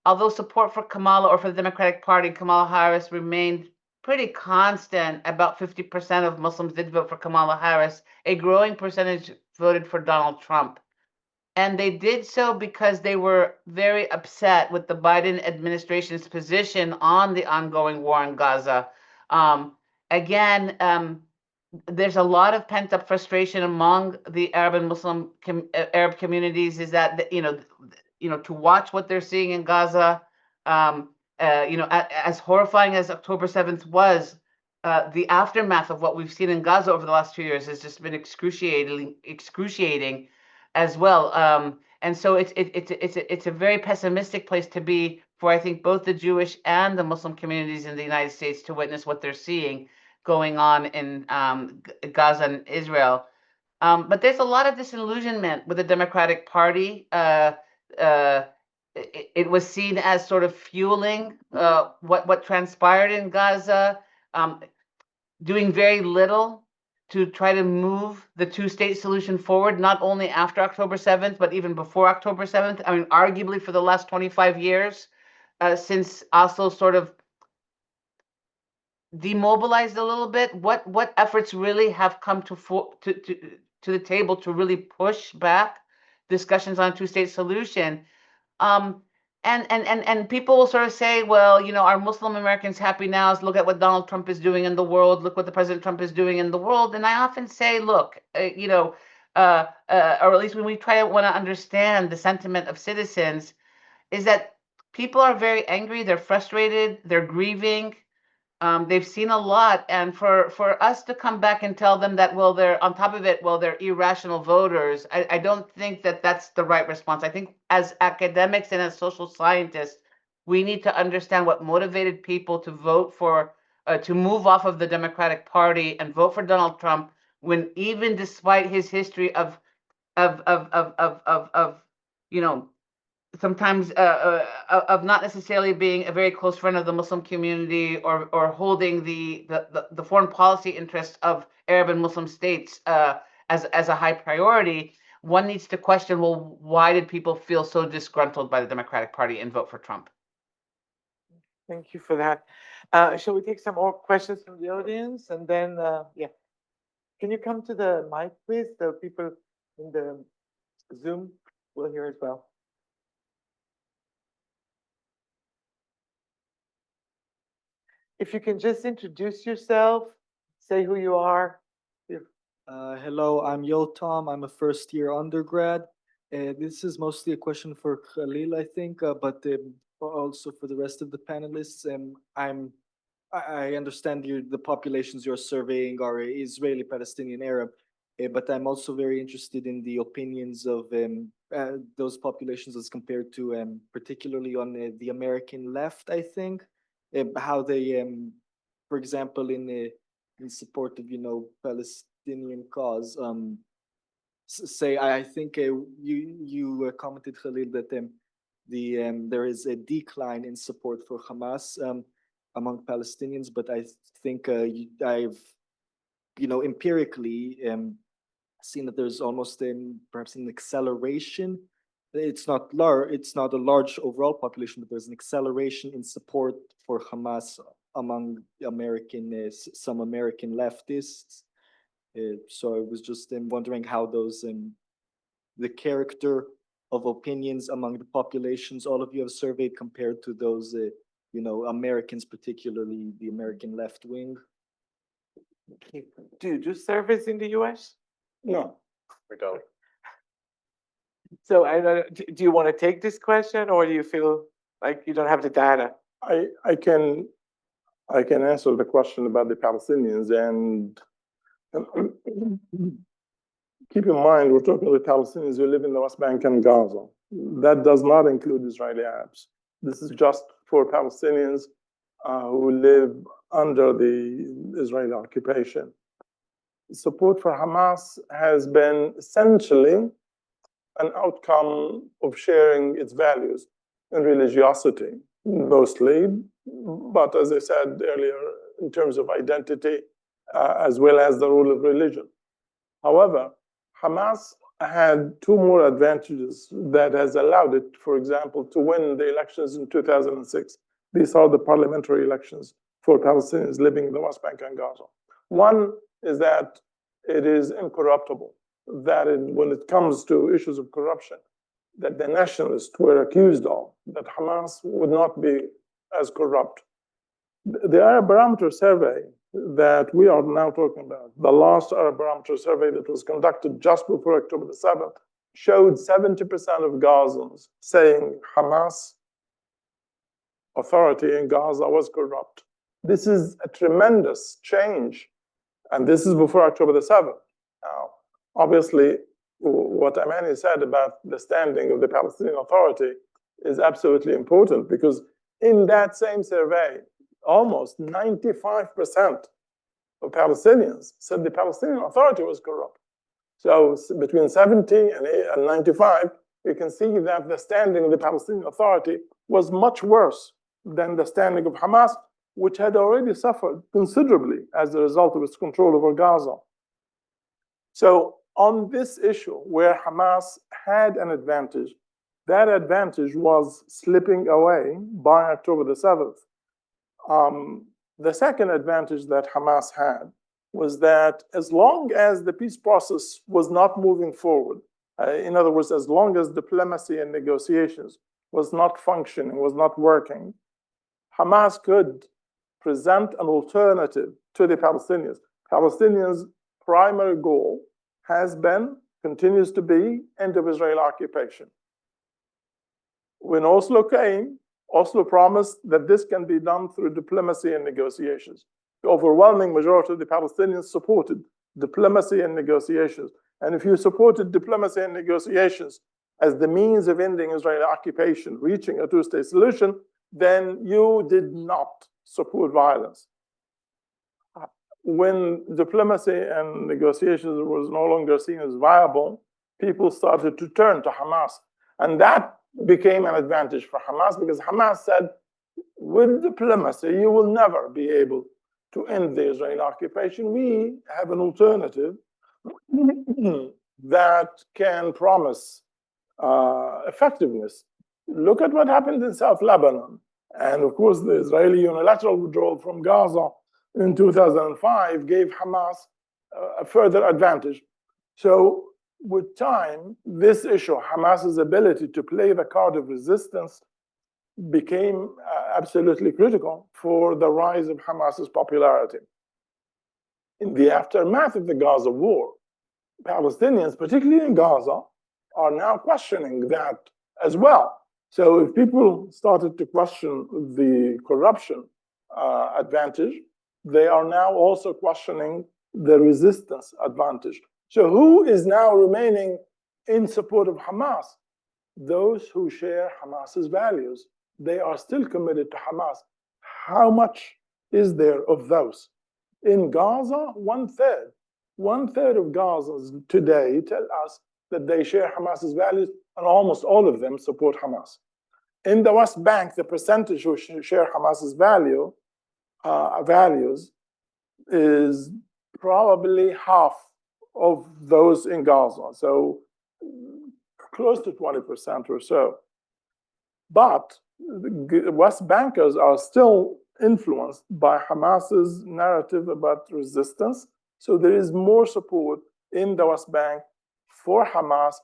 although support for Kamala or for the Democratic Party, Kamala Harris remained pretty constant. About 50% of Muslims did vote for Kamala Harris. A growing percentage voted for Donald Trump. And they did so because they were very upset with the Biden administration's position on the ongoing war in Gaza. Again, there's a lot of pent-up frustration among the Arab and Muslim Arab communities. Is that to watch what they're seeing in Gaza. As horrifying as October 7th was, the aftermath of what we've seen in Gaza over the last 2 years has just been excruciating as well. And so it's a very pessimistic place to be for, I think, both the Jewish and the Muslim communities in the United States to witness what they're seeing going on in Gaza and Israel. But there's a lot of disillusionment with the Democratic Party. It was seen as sort of fueling what transpired in Gaza, doing very little to try to move the two-state solution forward, not only after October 7th, but even before October 7th. I mean, arguably for the last 25 years, since Oslo sort of demobilized a little bit. What efforts really have come to the table to really push back discussions on a two-state solution? And people will sort of say, well, are Muslim Americans happy now? Look at what Donald Trump is doing in the world. Look what the President Trump is doing in the world. And I often say, look, or at least when we want to understand the sentiment of citizens, is that people are very angry. They're frustrated. They're grieving. They've seen a lot, and for us to come back and tell them that, well, they're on top of it, well, they're irrational voters, I don't think that that's the right response. I think as academics and as social scientists, we need to understand what motivated people to vote for, to move off of the Democratic Party and vote for Donald Trump, when even despite his history of sometimes of not necessarily being a very close friend of the Muslim community, or holding the foreign policy interests of Arab and Muslim states as a high priority, one needs to question, well, why did people feel so disgruntled by the Democratic Party and vote for Trump? Thank you for that. Shall we take some more questions from the audience? And then, yeah. Can you come to the mic, please? The people in the Zoom will hear as well. If you can just introduce yourself, say who you are. Hello, I'm Yotam. I'm a first-year undergrad. This is mostly a question for Khalil, I think, but also for the rest of the panelists. I understand the populations you're surveying are Israeli, Palestinian, Arab, but I'm also very interested in the opinions of those populations as compared to particularly on the American left, I think. How they, for example, in support of Palestinian cause, say I think you commented, Khalil, that there is a decline in support for Hamas among Palestinians, but I think I've empirically seen that there's almost perhaps an acceleration. It's not a large overall population, but there's an acceleration in support for Hamas among some American leftists. So I was just wondering how those the character of opinions among the populations all of you have surveyed compared to those Americans, particularly the American left wing. Do you do surveys in the US? No. We don't. So do you want to take this question, or do you feel like you don't have the data? I can answer the question about the Palestinians, and keep in mind we're talking about Palestinians who live in the West Bank and Gaza. That does not include Israeli Arabs. This is just for Palestinians who live under the Israeli occupation. support for Hamas has been essentially an outcome of sharing its values and religiosity, mostly, but as I said earlier, in terms of identity, as well as the role of religion. However, Hamas had two more advantages that has allowed it, for example, to win the elections in 2006. These are the parliamentary elections for Palestinians living in the West Bank and Gaza. One is that it is incorruptible, that when it comes to issues of corruption, that the nationalists were accused of, that Hamas would not be as corrupt. The Arab Barometer survey that we are now talking about, the last Arab Barometer survey that was conducted just before October the 7th, showed 70% of Gazans saying Hamas authority in Gaza was corrupt. This is a tremendous change, and this is before October the 7th. Now, obviously, what Amaney said about the standing of the Palestinian Authority is absolutely important, because in that same survey, almost 95% of Palestinians said the Palestinian Authority was corrupt. So between 70 and 95, you can see that the standing of the Palestinian Authority was much worse than the standing of Hamas, which had already suffered considerably as a result of its control over Gaza. So on this issue, where Hamas had an advantage, that advantage was slipping away by October the 7th. The second advantage that Hamas had was that as long as the peace process was not moving forward, in other words, as long as diplomacy and negotiations was not functioning, was not working, Hamas could present an alternative to the Palestinians. Palestinians' primary goal has been, continues to be, end of Israeli occupation. When Oslo came, Oslo promised that this can be done through diplomacy and negotiations. The overwhelming majority of the Palestinians supported diplomacy and negotiations. And if you supported diplomacy and negotiations as the means of ending Israeli occupation, reaching a two-state solution, then you did not support violence. When diplomacy and negotiations was no longer seen as viable, people started to turn to Hamas. And that became an advantage for Hamas, because Hamas said, with diplomacy, you will never be able to end the Israeli occupation. We have an alternative that can promise effectiveness. Look at what happened in South Lebanon. And of course, the Israeli unilateral withdrawal from Gaza in 2005 gave Hamas a further advantage. So with time, this issue, Hamas's ability to play the card of resistance, became absolutely critical for the rise of Hamas's popularity. In the aftermath of the Gaza war, Palestinians, particularly in Gaza, are now questioning that as well. So if people started to question the corruption advantage, they are now also questioning the resistance advantage. So who is now remaining in support of Hamas? Those who share Hamas's values. They are still committed to Hamas. How much is there of those? In Gaza, 1/3. 1/3 of Gazans today tell us that they share Hamas's values, and almost all of them support Hamas. In the West Bank, the percentage who share Hamas's values is probably half of those in Gaza, so close to 20% or so. But the West Bankers are still influenced by Hamas's narrative about resistance, so there is more support in the West Bank for Hamas,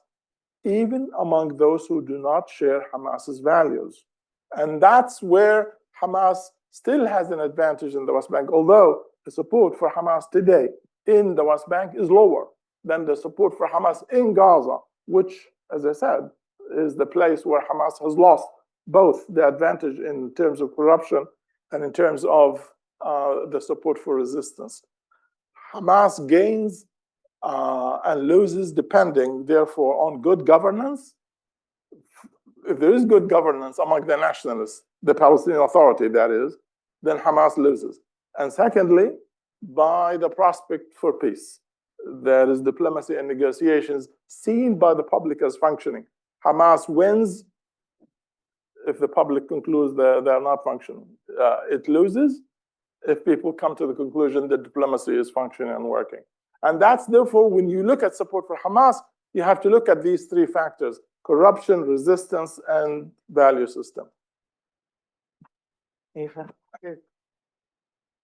even among those who do not share Hamas's values. And that's where Hamas still has an advantage in the West Bank, although the support for Hamas today in the West Bank is lower than the support for Hamas in Gaza, which, as I said, is the place where Hamas has lost both the advantage in terms of corruption and in terms of the support for resistance. Hamas gains and loses depending, therefore, on good governance. If there is good governance among the nationalists, the Palestinian Authority, that is, then Hamas loses. And secondly, by the prospect for peace. There is diplomacy and negotiations seen by the public as functioning. Hamas wins if the public concludes that they're not functioning. It loses if people come to the conclusion that diplomacy is functioning and working. And that's therefore, when you look at support for Hamas, you have to look at these three factors: corruption, resistance, and value system. Eva.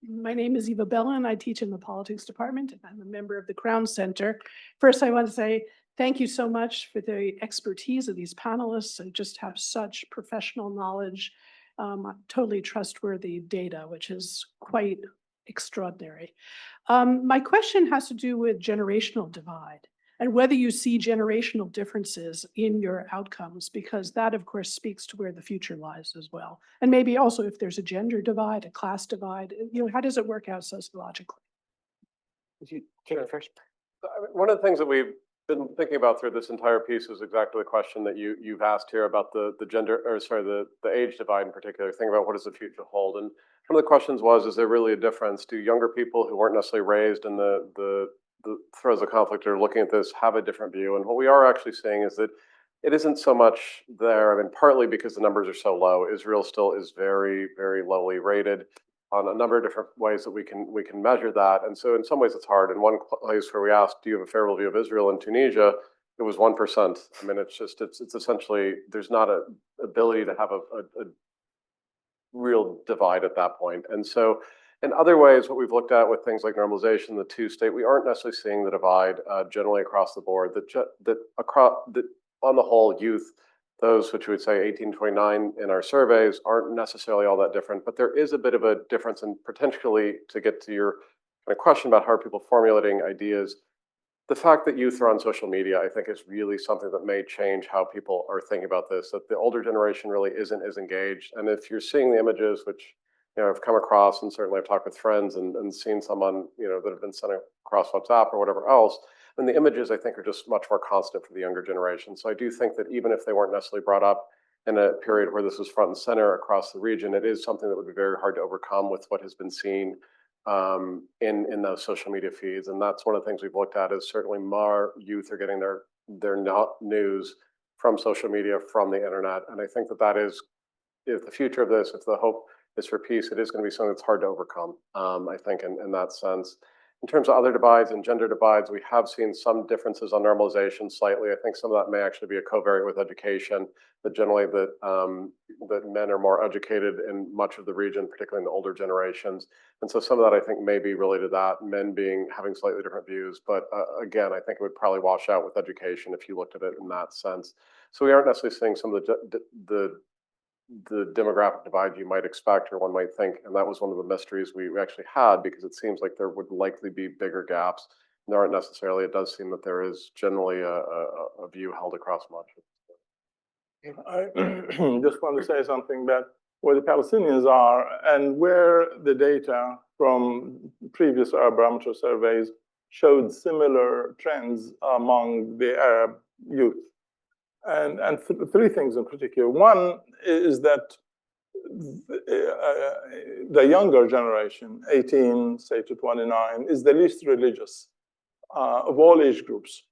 My name is Eva Bella, and I teach in the politics department, and I'm a member of the Crown Center. First, I want to say thank you so much for the expertise of these panelists. They just have such professional knowledge, totally trustworthy data, which is quite extraordinary. My question has to do with generational divide and whether you see generational differences in your outcomes, because that, of course, speaks to where the future lies as well. And maybe also if there's a gender divide, a class divide, how does it work out sociologically? Would you take it first? One of the things that we've been thinking about through this entire piece is exactly the question that you've asked here about the gender, or sorry, the age divide in particular. Think about what does the future hold. And one of the questions was, is there really a difference? Do younger people who weren't necessarily raised in the throes of conflict are looking at this have a different view? And what we are actually seeing is that it isn't so much there. I mean, partly because the numbers are so low. Israel still is very, very lowly rated on a number of different ways that we can measure that. And so in some ways it's hard. In one place where we asked, do you have a favorable view of Israel in Tunisia? It was 1%. I mean, it's essentially, there's not a ability to have a real divide at that point. And so in other ways, what we've looked at with things like normalization, the two-state, we aren't necessarily seeing the divide generally across the board. That on the whole, youth, those which we would say 18 to 29 in our surveys, aren't necessarily all that different. But there is a bit of a difference, and potentially, to get to your kind of question about how are people formulating ideas, the fact that youth are on social media, I think, is really something that may change how people are thinking about this. That the older generation really isn't as engaged. And if you're seeing the images, which I've come across, and certainly I've talked with friends and seen some on, that have been sent across WhatsApp or whatever else, and the images, I think, are just much more constant for the younger generation. So I do think that even if they weren't necessarily brought up in a period where this was front and center across the region, it is something that would be very hard to overcome with what has been seen in those social media feeds. And that's one of the things we've looked at, is certainly more youth are getting their news from social media, from the internet. And I think that is, if the future of this, if the hope is for peace, it is going to be something that's hard to overcome, I think, in that sense. In terms of other divides and gender divides, we have seen some differences on normalization slightly. I think some of that may actually be a covariate with education, but generally that men are more educated in much of the region, particularly in the older generations. And so some of that, I think, may be related to that, men having slightly different views. But again, I think it would probably wash out with education if you looked at it in that sense. So we aren't necessarily seeing some of the demographic divide you might expect or one might think. And that was one of the mysteries we actually had, because it seems like there would likely be bigger gaps. And there aren't necessarily. It does seem that there is generally a view held across much. I just want to say something about where the Palestinians are and where the data from previous Arab Barometer surveys showed similar trends among the Arab youth. And three things in particular. One is that the younger generation, 18, say to 29, is the least religious of all age groups.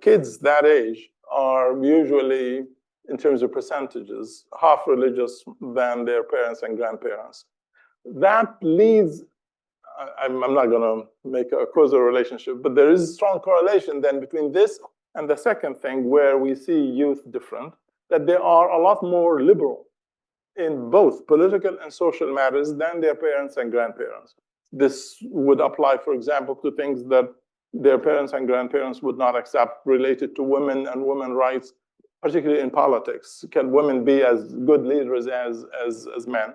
Kids that age are usually, in terms of percentages, half religious than their parents and grandparents. That leads, I'm not going to make a causal relationship, but there is a strong correlation then between this and the second thing, where we see youth different, that they are a lot more liberal in both political and social matters than their parents and grandparents. This would apply, for example, to things that their parents and grandparents would not accept related to women and women's rights, particularly in politics. Can women be as good leaders as men?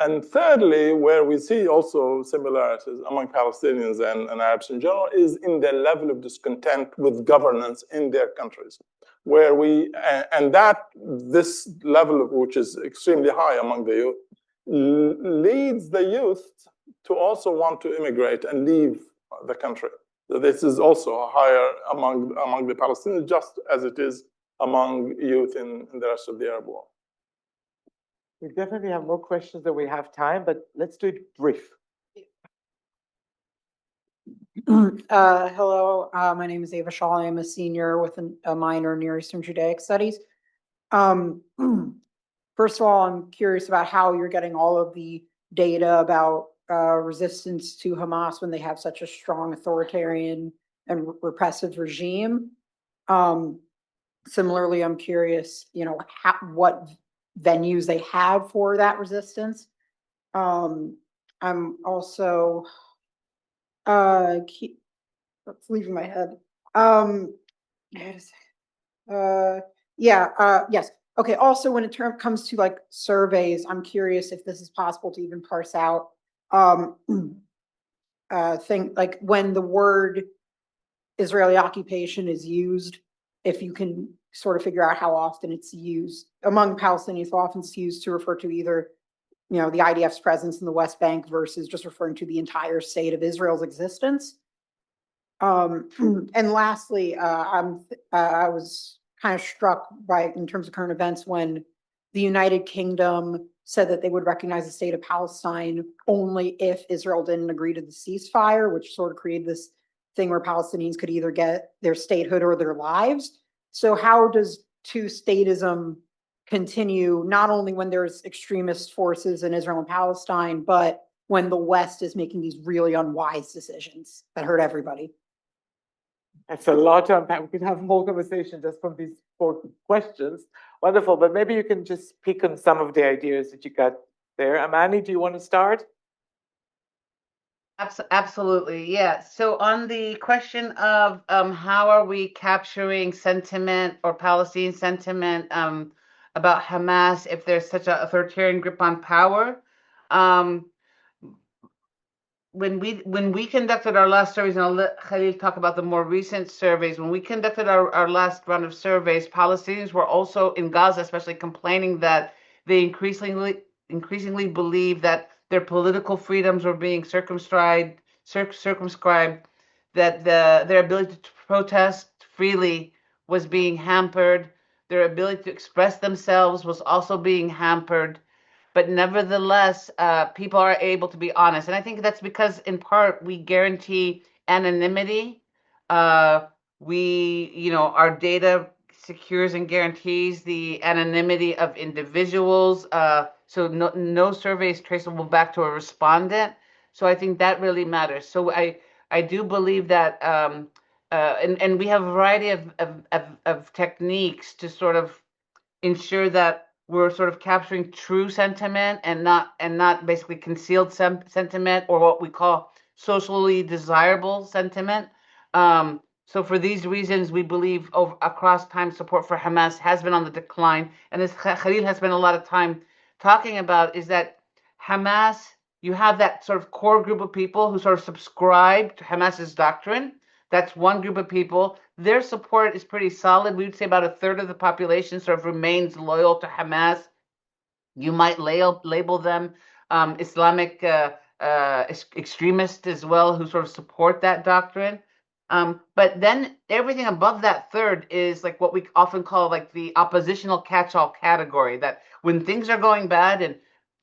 And thirdly, where we see also similarities among Palestinians and Arabs in general, is in the level of discontent with governance in their countries, where this level of which is extremely high among the youth leads the youth to also want to immigrate and leave the country. So this is also higher among the Palestinians, just as it is among youth in the rest of the Arab world. We definitely have more questions than we have time, but let's do it brief. Hello, my name is Ava Shaw. I am a senior with a minor in Near Eastern Judaic Studies. First of all, I'm curious about how you're getting all of the data about resistance to Hamas when they have such a strong authoritarian and repressive regime. Similarly, I'm curious, what venues they have for that resistance. I'm also that's leaving my head. Yes. Okay. Also, when it comes to like surveys, I'm curious if this is possible to even parse out thing like when the word Israeli occupation is used, if you can sort of figure out how often it's used among Palestinians, how often it's used to refer to either, the IDF's presence in the West Bank versus just referring to the entire state of Israel's existence. And lastly, I was kind of struck by, in terms of current events, when the United Kingdom said that they would recognize the state of Palestine only if Israel didn't agree to the ceasefire, which sort of created this thing where Palestinians could either get their statehood or their lives. So how does two-statism continue, not only when there's extremist forces in Israel and Palestine, but when the West is making these really unwise decisions that hurt everybody? That's a lot to unpack. We could have a whole conversation just from these 4 questions. Wonderful, but maybe you can just pick on some of the ideas that you got there. Amaney, do you want to start? Absolutely, yeah. So on the question of how are we capturing sentiment or Palestinian sentiment about Hamas if there's such an authoritarian grip on power, when we conducted our last surveys, and I'll let Khalil talk about the more recent surveys, when we conducted our last round of surveys, Palestinians were also in Gaza, especially, complaining that they increasingly believe that their political freedoms were being circumscribed, that their ability to protest freely was being hampered, their ability to express themselves was also being hampered. But nevertheless, people are able to be honest. And I think that's because, in part, we guarantee anonymity. Our data secures and guarantees the anonymity of individuals. So no survey is traceable back to a respondent. So I think that really matters. So I do believe that, and we have a variety of techniques to sort of ensure that we're sort of capturing true sentiment and not basically concealed sentiment, or what we call socially desirable sentiment. So for these reasons, we believe across time, support for Hamas has been on the decline. And as Khalil has spent a lot of time talking about, is that Hamas, you have that sort of core group of people who sort of subscribe to Hamas's doctrine. That's one group of people. Their support is pretty solid. We would say about a third of the population sort of remains loyal to Hamas. You might label them Islamic extremists as well, who sort of support that doctrine. But then everything above that third is like what we often call like the oppositional catch-all category, that when things are going bad and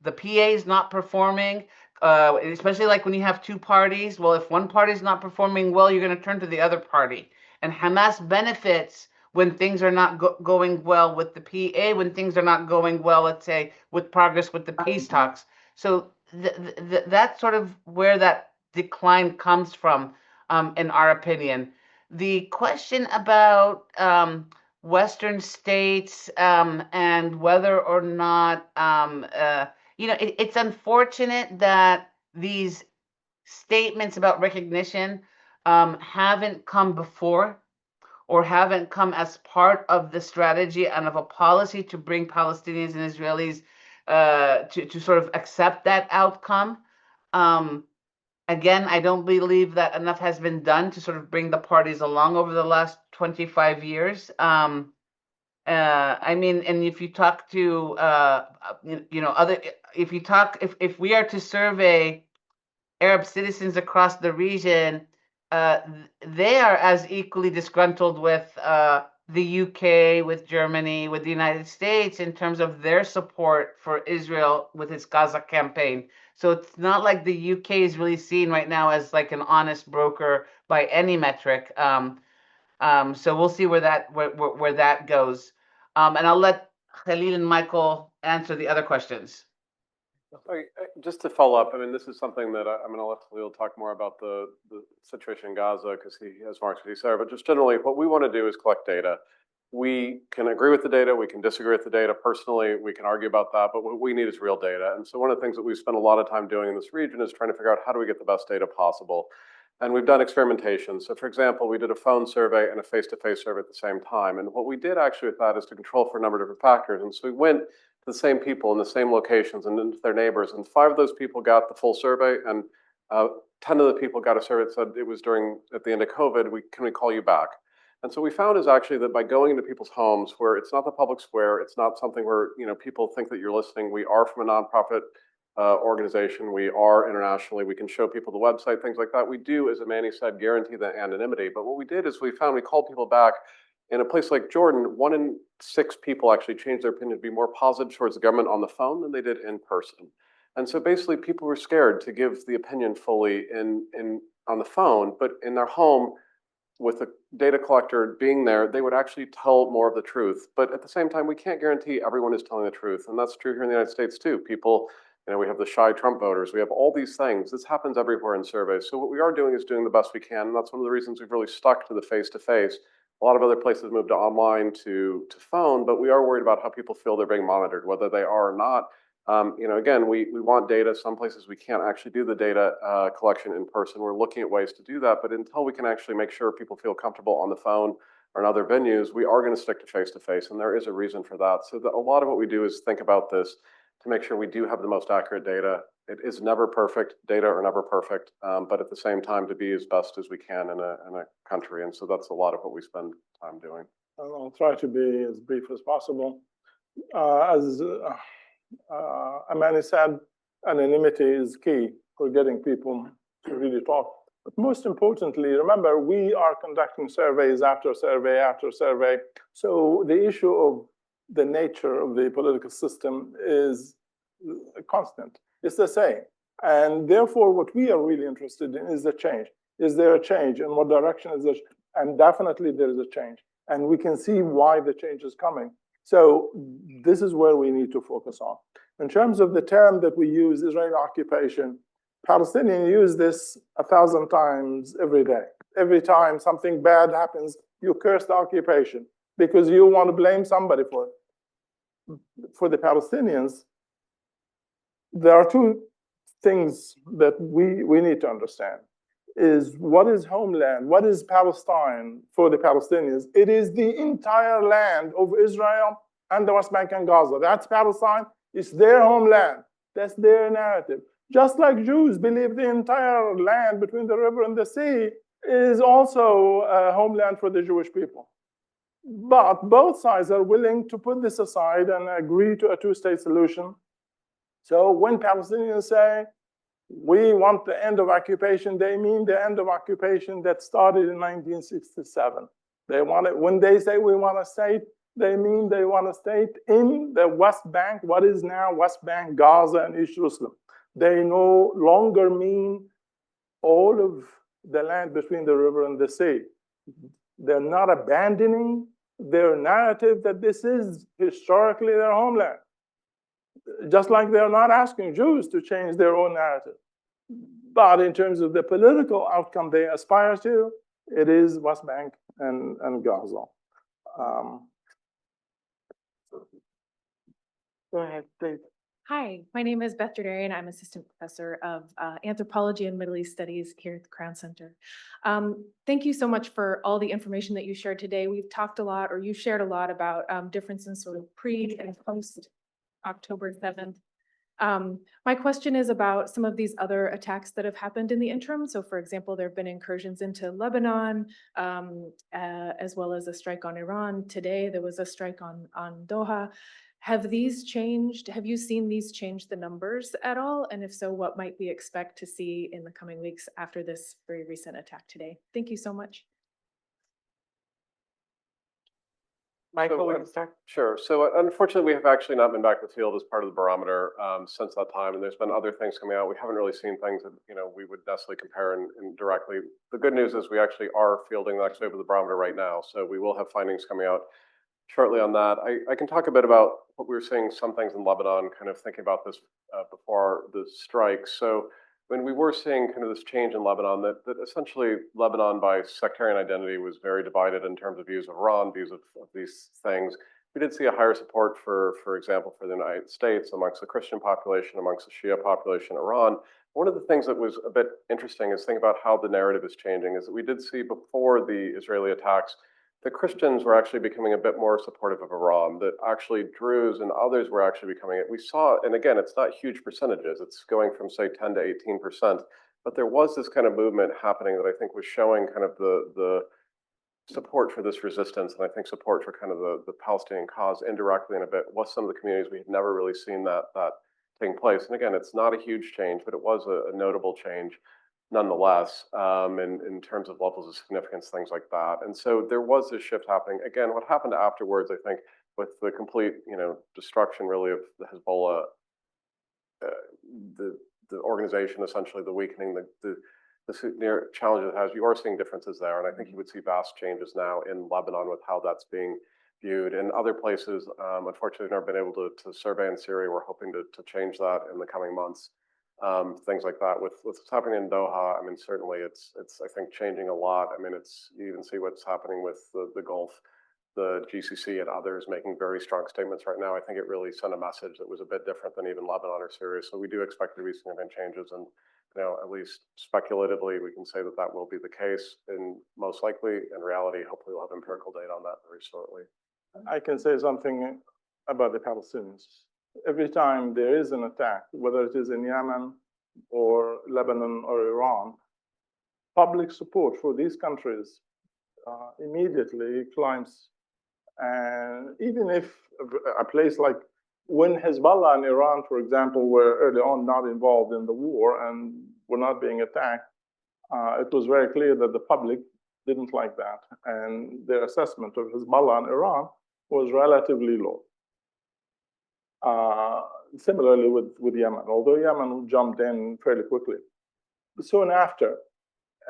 the PA is not performing, especially like when you have 2 parties, well, if one party is not performing well, you're going to turn to the other party. And Hamas benefits when things are not going well with the PA, when things are not going well, let's say, with progress with the peace talks. So that's sort of where that decline comes from, in our opinion. The question about Western states and whether or not, it's unfortunate that these statements about recognition haven't come before, or haven't come as part of the strategy and of a policy to bring Palestinians and Israelis to sort of accept that outcome. Again, I don't believe that enough has been done to sort of bring the parties along over the last 25 years. And if you talk to, if we are to survey Arab citizens across the region, they are as equally disgruntled with the UK, with Germany, with the United States in terms of their support for Israel with its Gaza campaign. So it's not like the UK is really seen right now as like an honest broker by any metric. So we'll see where that goes. And I'll let Khalil and Michael answer the other questions. Just to follow up, I mean, this is something that I'm going to let Khalil talk more about the situation in Gaza because he has more expertise there. But just generally, what we want to do is collect data. We can agree with the data. We can disagree with the data. Personally, we can argue about that. But what we need is real data. And so one of the things that we've spent a lot of time doing in this region is trying to figure out how do we get the best data possible. And we've done experimentation. So for example, we did a phone survey and a face-to-face survey at the same time. And what we did actually with that is to control for a number of different factors. And so we went to the same people in the same locations and into their neighbors. And 5 of those people got the full survey, and 10 of the people got a survey that said it was at the end of COVID, can we call you back? And so we found is actually that by going into people's homes where it's not the public square, it's not something where people think that you're listening. We are from a nonprofit organization. We are internationally. We can show people the website, things like that. We do, as Amaney said, guarantee the anonymity. But what we did is we called people back. In a place like Jordan, 1 in 6 people actually changed their opinion to be more positive towards the government on the phone than they did in person. And so basically people were scared to give the opinion fully on the phone, but in their home with a data collector being there, they would actually tell more of the truth. But at the same time, we can't guarantee everyone is telling the truth. And that's true here in the United States too. People, we have the shy Trump voters. We have all these things. This happens everywhere in surveys. So what we are doing is doing the best we can. And that's one of the reasons we've really stuck to the face-to-face. A lot of other places moved to online to phone, but we are worried about how people feel they're being monitored, whether they are or not. Again, we want data. Some places we can't actually do the data collection in person. We're looking at ways to do that, but until we can actually make sure people feel comfortable on the phone or in other venues, we are going to stick to face-to-face, and there is a reason for that. So a lot of what we do is think about this to make sure we do have the most accurate data. It is never perfect. Data are never perfect, but at the same time, to be as best as we can in a country. And so that's a lot of what we spend time doing. I'll try to be as brief as possible. As Amaney said, anonymity is key for getting people to really talk. But most importantly, remember, we are conducting surveys after survey after survey. So the issue of the nature of the political system is constant. It's the same. And therefore, what we are really interested in is the change. Is there a change? In what direction is there? And definitely there is a change. And we can see why the change is coming. So this is where we need to focus on. In terms of the term that we use, Israeli occupation, Palestinians use this 1,000 times every day. Every time something bad happens, you curse the occupation because you want to blame somebody for it. For the Palestinians, there are 2 things that we need to understand. Is what is homeland? What is Palestine for the Palestinians? It is the entire land of Israel and the West Bank and Gaza. That's Palestine. It's their homeland. That's their narrative. Just like Jews believe the entire land between the river and the sea is also a homeland for the Jewish people. But both sides are willing to put this aside and agree to a 2-state solution. So when Palestinians say, we want the end of occupation, they mean the end of occupation that started in 1967. They want it, when they say we want a state, they mean they want a state in the West Bank, what is now West Bank, Gaza, and East Jerusalem. They no longer mean all of the land between the river and the sea. They're not abandoning their narrative that this is historically their homeland. Just like they're not asking Jews to change their own narrative. But in terms of the political outcome they aspire to, it is West Bank and Gaza. Go ahead, please. Hi, my name is Beth Derderian. I'm Assistant Professor of Anthropology and Middle East Studies here at the Crown Center. Thank you so much for all the information that you shared today. We've talked a lot, or you shared a lot about differences sort of pre and post October 7th. My question is about some of these other attacks that have happened in the interim. So for example, there have been incursions into Lebanon, as well as a strike on Iran. Today, there was a strike on Doha. Have these changed? Have you seen these change the numbers at all? And if so, what might we expect to see in the coming weeks after this very recent attack today? Thank you so much. Michael, we can start. Sure. So unfortunately, we have actually not been back in the field as part of the barometer since that time, and there's been other things coming out. We haven't really seen things that we would necessarily compare in directly. The good news is we actually are fielding actually over the barometer right now, so we will have findings coming out shortly on that. I can talk a bit about what we were seeing some things in Lebanon, kind of thinking about this before the strike. So when we were seeing kind of this change in Lebanon, that essentially Lebanon by sectarian identity was very divided in terms of views of Iran, views of these things. We did see a higher support for example, for the United States amongst the Christian population, amongst the Shia population in Iran. One of the things that was a bit interesting is think about how the narrative is changing, is that we did see before the Israeli attacks, the Christians were actually becoming a bit more supportive of Iran, that actually Druze and others were actually becoming it. We saw, and again, it's not huge percentages, it's going from say 10 to 18%, but there was this kind of movement happening that I think was showing kind of the support for this resistance, and I think support for kind of the Palestinian cause indirectly in a bit was some of the communities we had never really seen that taking place. And again, it's not a huge change, but it was a notable change nonetheless, in terms of levels of significance, things like that. And so there was this shift happening. Again, what happened afterwards, I think, with the complete, destruction really of the Hezbollah, the organization, essentially the weakening, the near challenges it has, you are seeing differences there. And I think you would see vast changes now in Lebanon with how that's being viewed. In other places, unfortunately, we've never been able to survey in Syria. We're hoping to change that in the coming months. Things like that. With what's happening in Doha, I mean, certainly it's I think changing a lot. I mean, you even see what's happening with the Gulf, the GCC and others making very strong statements right now. I think it really sent a message that was a bit different than even Lebanon or Syria. So we do expect there to be significant changes, and at least speculatively, we can say that will be the case. And most likely, in reality, hopefully we'll have empirical data on that very shortly. I can say something about the Palestinians. Every time there is an attack, whether it is in Yemen or Lebanon or Iran, public support for these countries immediately climbs. And even if a place like when Hezbollah and Iran, for example, were early on not involved in the war and were not being attacked, it was very clear that the public didn't like that. And their assessment of Hezbollah and Iran was relatively low. Similarly with Yemen, although Yemen jumped in fairly quickly. Soon after,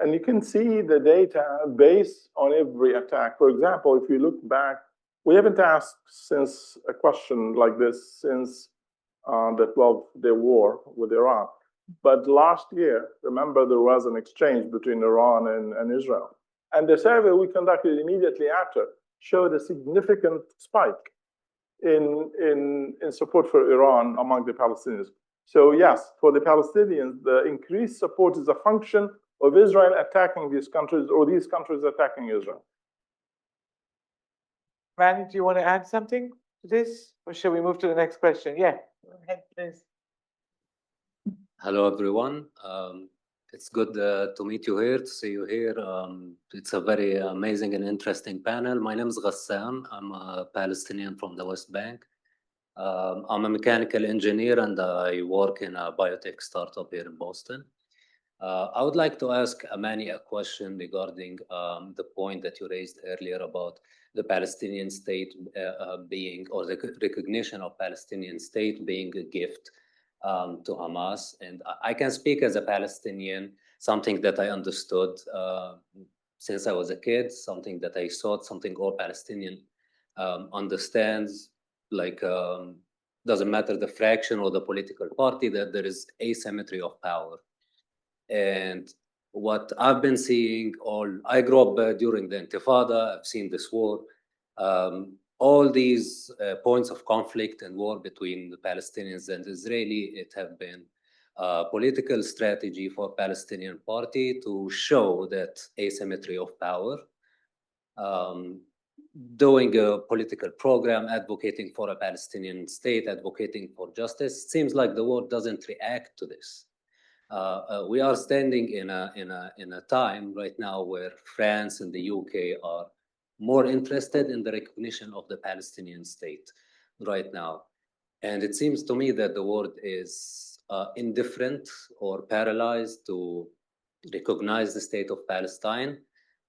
and you can see the data based on every attack. For example, if you look back, we haven't asked since a question like this since the 12-day war with Iran. But last year, remember, there was an exchange between Iran and Israel. And the survey we conducted immediately after showed a significant spike in support for Iran among the Palestinians. So yes, for the Palestinians, the increased support is a function of Israel attacking these countries or these countries attacking Israel. Manny, do you want to add something to this, or shall we move to the next question? Yeah, go ahead, please. Hello, everyone. It's good to meet you here, to see you here. It's a very amazing and interesting panel. My name is Ghassan. I'm a Palestinian from the West Bank. I'm a mechanical engineer and I work in a biotech startup here in Boston. I would like to ask Amaney a question regarding the point that you raised earlier about the Palestinian state being, or the recognition of Palestinian state being a gift to Hamas. And I can speak as a Palestinian, something that I understood since I was a kid, something that I thought, something all Palestinian understands, like doesn't matter the fraction or the political party, that there is asymmetry of power. And what I've been seeing, I grew up during the Intifada, I've seen this war, all these points of conflict and war between the Palestinians and Israeli, it have been a political strategy for Palestinian party to show that asymmetry of power, doing a political program, advocating for a Palestinian state, advocating for justice. It seems like the world doesn't react to this. We are standing in a time right now where France and the UK are more interested in the recognition of the Palestinian state right now. And it seems to me that the world is indifferent or paralyzed to recognize the state of Palestine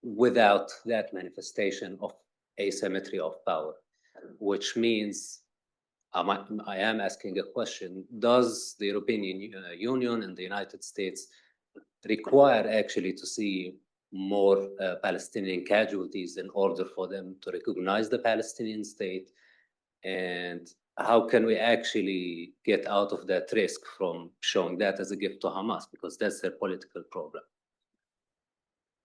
without that manifestation of asymmetry of power, which means I am asking a question. Does the European Union and the United States require actually to see more Palestinian casualties in order for them to recognize the Palestinian state? And how can we actually get out of that risk from showing that as a gift to Hamas? Because that's their political problem.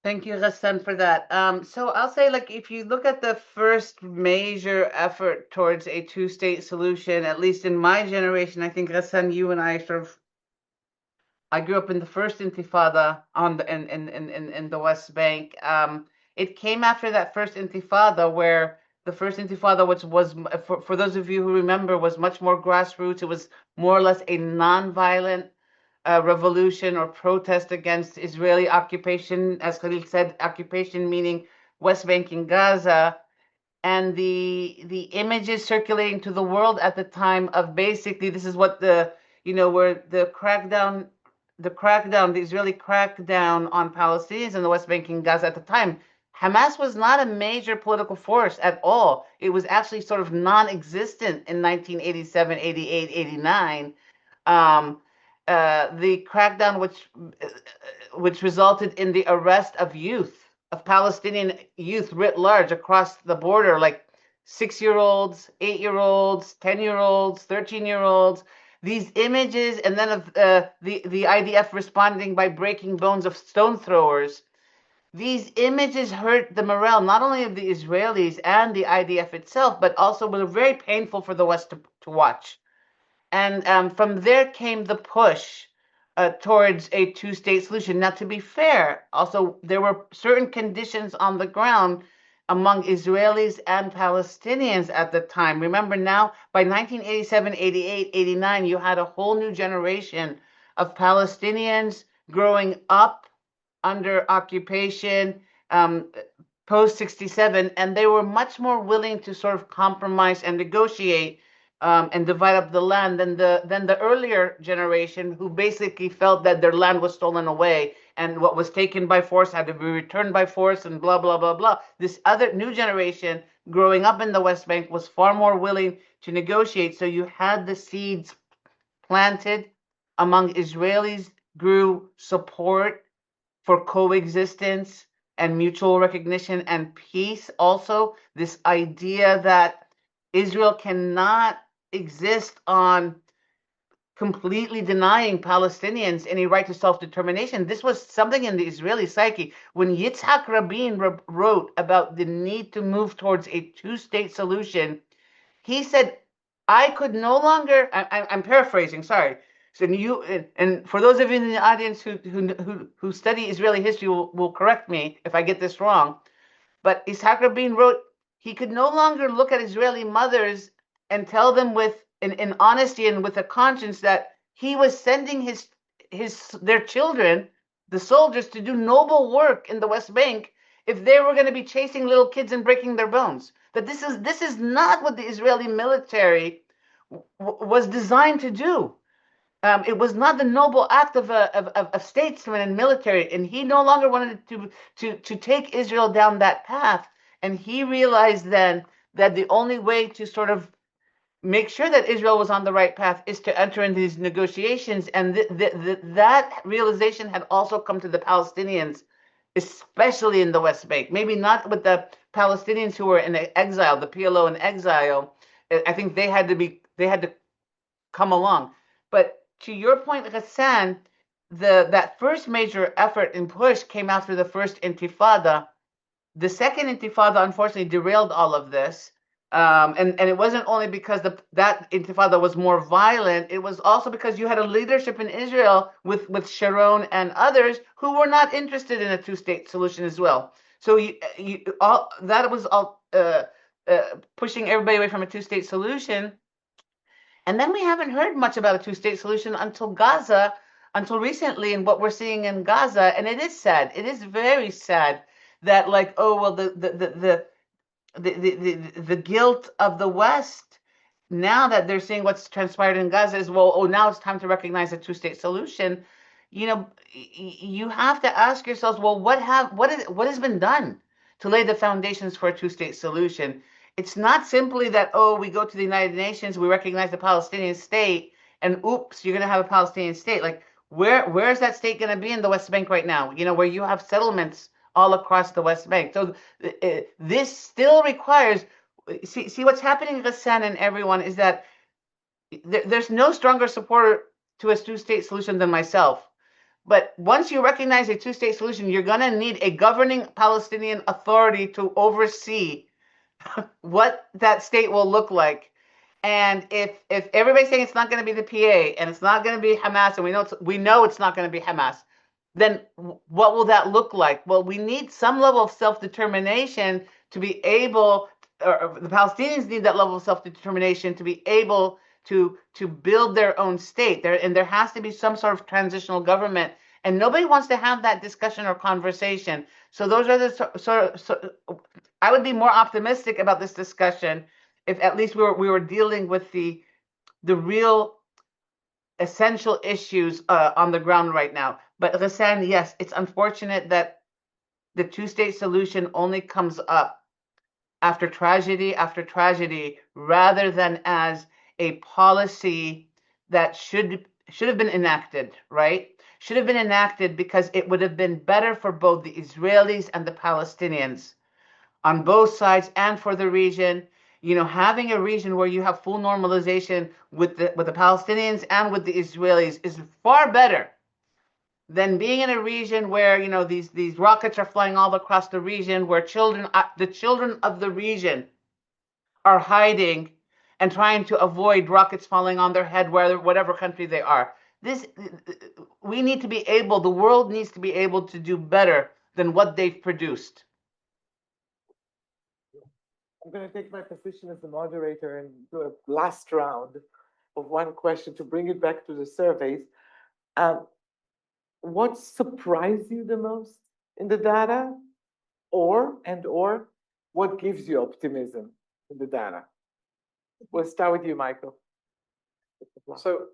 Thank you, Ghassan, for that. So I'll say, like, if you look at the first major effort towards a two-state solution, at least in my generation, I think, Ghassan, you and I I grew up in the first Intifada in the West Bank. It came after that first Intifada, where the first Intifada, which was for those of you who remember, was much more grassroots. It was more or less a non-violent revolution or protest against Israeli occupation, as Khalil said, occupation meaning West Bank and Gaza, and the images circulating to the world at the time of basically this is what where the Israeli crackdown on Palestinians in the West Bank and Gaza at the time. Hamas was not a major political force at all. It was actually sort of non-existent in 1987, 88, 89. The crackdown which resulted in the arrest of Palestinian youth writ large across the border, like 6-year-olds, 8-year-olds, 10-year-olds, 13-year-olds. These images, and then of the IDF responding by breaking bones of stone throwers. These images hurt the morale not only of the Israelis and the IDF itself, but also were very painful for the West to watch. And from there came the push towards a two-state solution. Now, to be fair, also, there were certain conditions on the ground among Israelis and Palestinians at the time. Remember now, by 1987, 88, 89, you had a whole new generation of Palestinians growing up under occupation, post-67, and they were much more willing to sort of compromise and negotiate and divide up the land than the earlier generation, who basically felt that their land was stolen away and what was taken by force had to be returned by force and blah, blah, blah, blah. This other new generation growing up in the West Bank was far more willing to negotiate. So you had the seeds planted among Israelis, grew support for coexistence and mutual recognition and peace. Also, this idea that Israel cannot exist on completely denying Palestinians any right to self-determination. This was something in the Israeli psyche. When Yitzhak Rabin wrote about the need to move towards a two-state solution, he said, I could no longer, I'm paraphrasing, sorry. So and for those of you in the audience who study Israeli history will correct me if I get this wrong, but Yitzhak Rabin wrote, he could no longer look at Israeli mothers and tell them in honesty and with a conscience that he was sending their children, the soldiers, to do noble work in the West Bank if they were going to be chasing little kids and breaking their bones. That this is not what the Israeli military was designed to do. It was not the noble act of statesmen and military, and he no longer wanted to take Israel down that path. And he realized then that the only way to sort of make sure that Israel was on the right path is to enter into these negotiations. And that realization had also come to the Palestinians, especially in the West Bank. Maybe not with the Palestinians who were in exile, the PLO in exile. I think they had to come along. But to your point, Ghassan, that first major effort and push came after the first Intifada. The second Intifada, unfortunately, derailed all of this. And it wasn't only because that Intifada was more violent, it was also because you had a leadership in Israel with Sharon and others who were not interested in a two-state solution as well. So that was all pushing everybody away from a two-state solution. And then we haven't heard much about a two-state solution until Gaza, until recently, and what we're seeing in Gaza. And it is sad. It is very sad that, like, oh well, the guilt of the West, now that they're seeing what's transpired in Gaza, is, well, oh, now it's time to recognize a two-state solution. You know, you have to ask yourselves, well, what has been done? to lay the foundations for a two-state solution. It's not simply that, oh, we go to the United Nations, we recognize the Palestinian state, and oops, you're going to have a Palestinian state. Like, where is that state going to be in the West Bank right now? You know, where you have settlements all across the West Bank. So this still requires, see what's happening, Ghassan and everyone, is that there's no stronger supporter to a two-state solution than myself. But once you recognize a two-state solution, you're going to need a governing Palestinian authority to oversee what that state will look like. And if everybody's saying it's not going to be the PA and it's not going to be Hamas, and we know it's not going to be Hamas, then what will that look like? Well, we need some level of self-determination to be able, or the Palestinians need that level of self-determination to be able to build their own state. There has to be some sort of transitional government, and nobody wants to have that discussion or conversation. So those are the I would be more optimistic about this discussion if at least we were dealing with the real essential issues on the ground right now. But Ghassan, yes, it's unfortunate that the two-state solution only comes up after tragedy, rather than as a policy that should have been enacted, right? Should have been enacted because it would have been better for both the Israelis and the Palestinians on both sides and for the region. You know, having a region where you have full normalization with the Palestinians and with the Israelis is far better than being in a region where, you know, these rockets are flying all across the region, where the children of the region are hiding and trying to avoid rockets falling on their head, whatever country they are. We need to be able, the world needs to be able to do better than what they've produced. I'm going to take my position as the moderator and do a last round of one question to bring it back to the surveys. What surprised you the most in the data, or what gives you optimism in the data? We'll start with you, Michael. So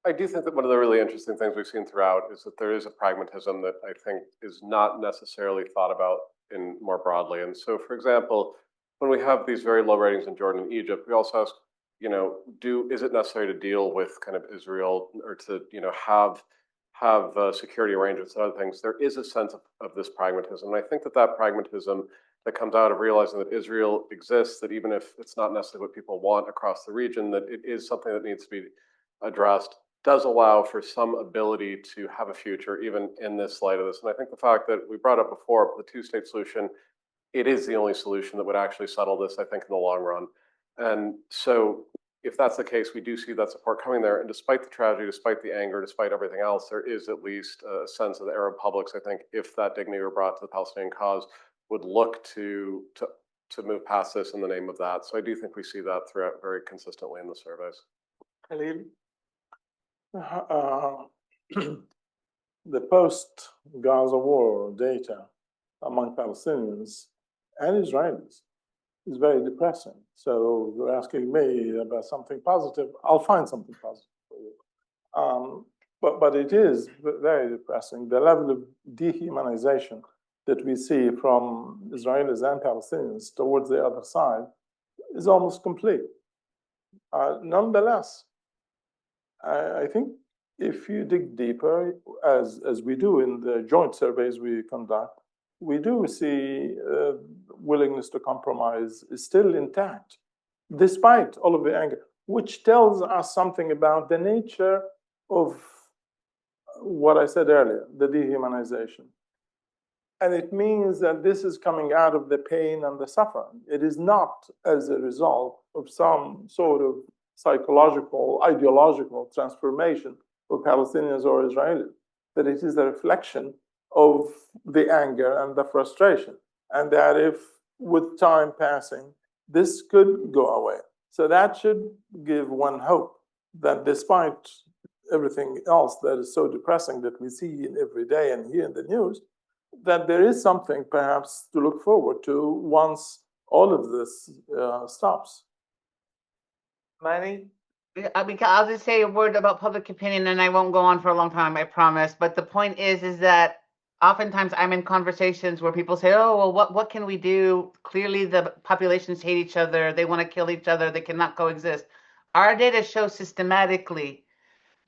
I do think that one of the really interesting things we've seen throughout is that there is a pragmatism that I think is not necessarily thought about in more broadly. And so, for example, when we have these very low ratings in Jordan and Egypt, we also ask, you know, is it necessary to deal with kind of Israel, or to, you know, have security arrangements and other things? There is a sense of this pragmatism. And I think that pragmatism that comes out of realizing that Israel exists, that even if it's not necessarily what people want across the region, that it is something that needs to be addressed, does allow for some ability to have a future, even in this light of this. And I think the fact that we brought up before, the two-state solution, it is the only solution that would actually settle this, I think, in the long run. And so if that's the case, we do see that support coming there. And despite the tragedy, despite the anger, despite everything else, there is at least a sense of the Arab publics, I think, if that dignity were brought to the Palestinian cause, would look to move past this in the name of that. So I do think we see that throughout very consistently in the surveys. Khalil? The post-Gaza war data among Palestinians and Israelis is very depressing. So you're asking me about something positive. I'll find something positive for you. But it is very depressing. The level of dehumanization that we see from Israelis and Palestinians towards the other side is almost complete. Nonetheless, I think if you dig deeper, as we do in the joint surveys we conduct, we do see willingness to compromise is still intact, despite all of the anger, which tells us something about the nature of what I said earlier, the dehumanization. And it means that this is coming out of the pain and the suffering. It is not as a result of some sort of psychological, ideological transformation for Palestinians or Israelis, but it is a reflection of the anger and the frustration. And that if with time passing, this could go away. So that should give one hope that despite everything else that is so depressing that we see every day and hear in the news, that there is something perhaps to look forward to once all of this stops. Manny? I'll just say a word about public opinion, and I won't go on for a long time, I promise. But the point is that oftentimes I'm in conversations where people say, oh, well, what can we do? Clearly the populations hate each other. They want to kill each other. They cannot coexist. Our data shows systematically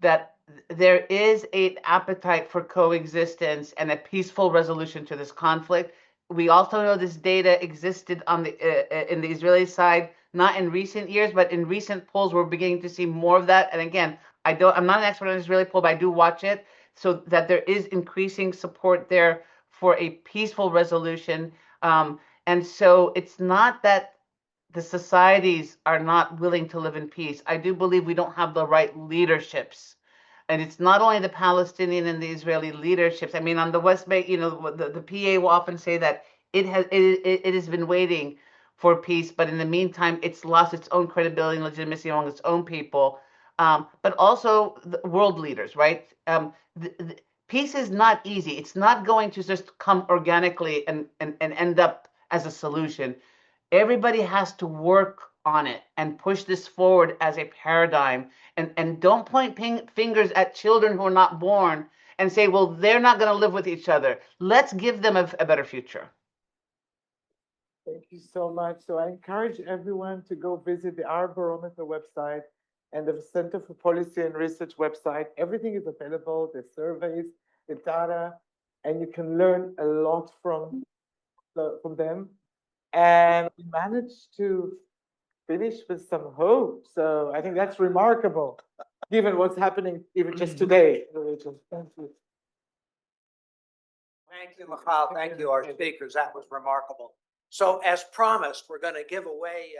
that there is an appetite for coexistence and a peaceful resolution to this conflict. We also know this data existed on the in the Israeli side, not in recent years, but in recent polls, we're beginning to see more of that. And again, I'm not an expert on Israeli poll, but I do watch it, so that there is increasing support there for a peaceful resolution. And so it's not that the societies are not willing to live in peace. I do believe we don't have the right leaderships. And it's not only the Palestinian and the Israeli leaderships. I mean, on the West Bank, you know, the PA will often say that it has been waiting for peace, but in the meantime, it's lost its own credibility and legitimacy among its own people. But also the world leaders, right? Peace is not easy. It's not going to just come organically and end up as a solution. Everybody has to work on it and push this forward as a paradigm. And don't point fingers at children who are not born and say, well, they're not going to live with each other. Let's give them a better future. Thank you so much. So I encourage everyone to go visit the Arab Barometer website and the Center for Policy and Research website. Everything is available, the surveys, the data, and you can learn a lot from them. And we managed to finish with some hope. So I think that's remarkable, given what's happening even just today. Thank you. Thank you, Michal. Thank you, our speakers. That was remarkable. So as promised, we're going to give away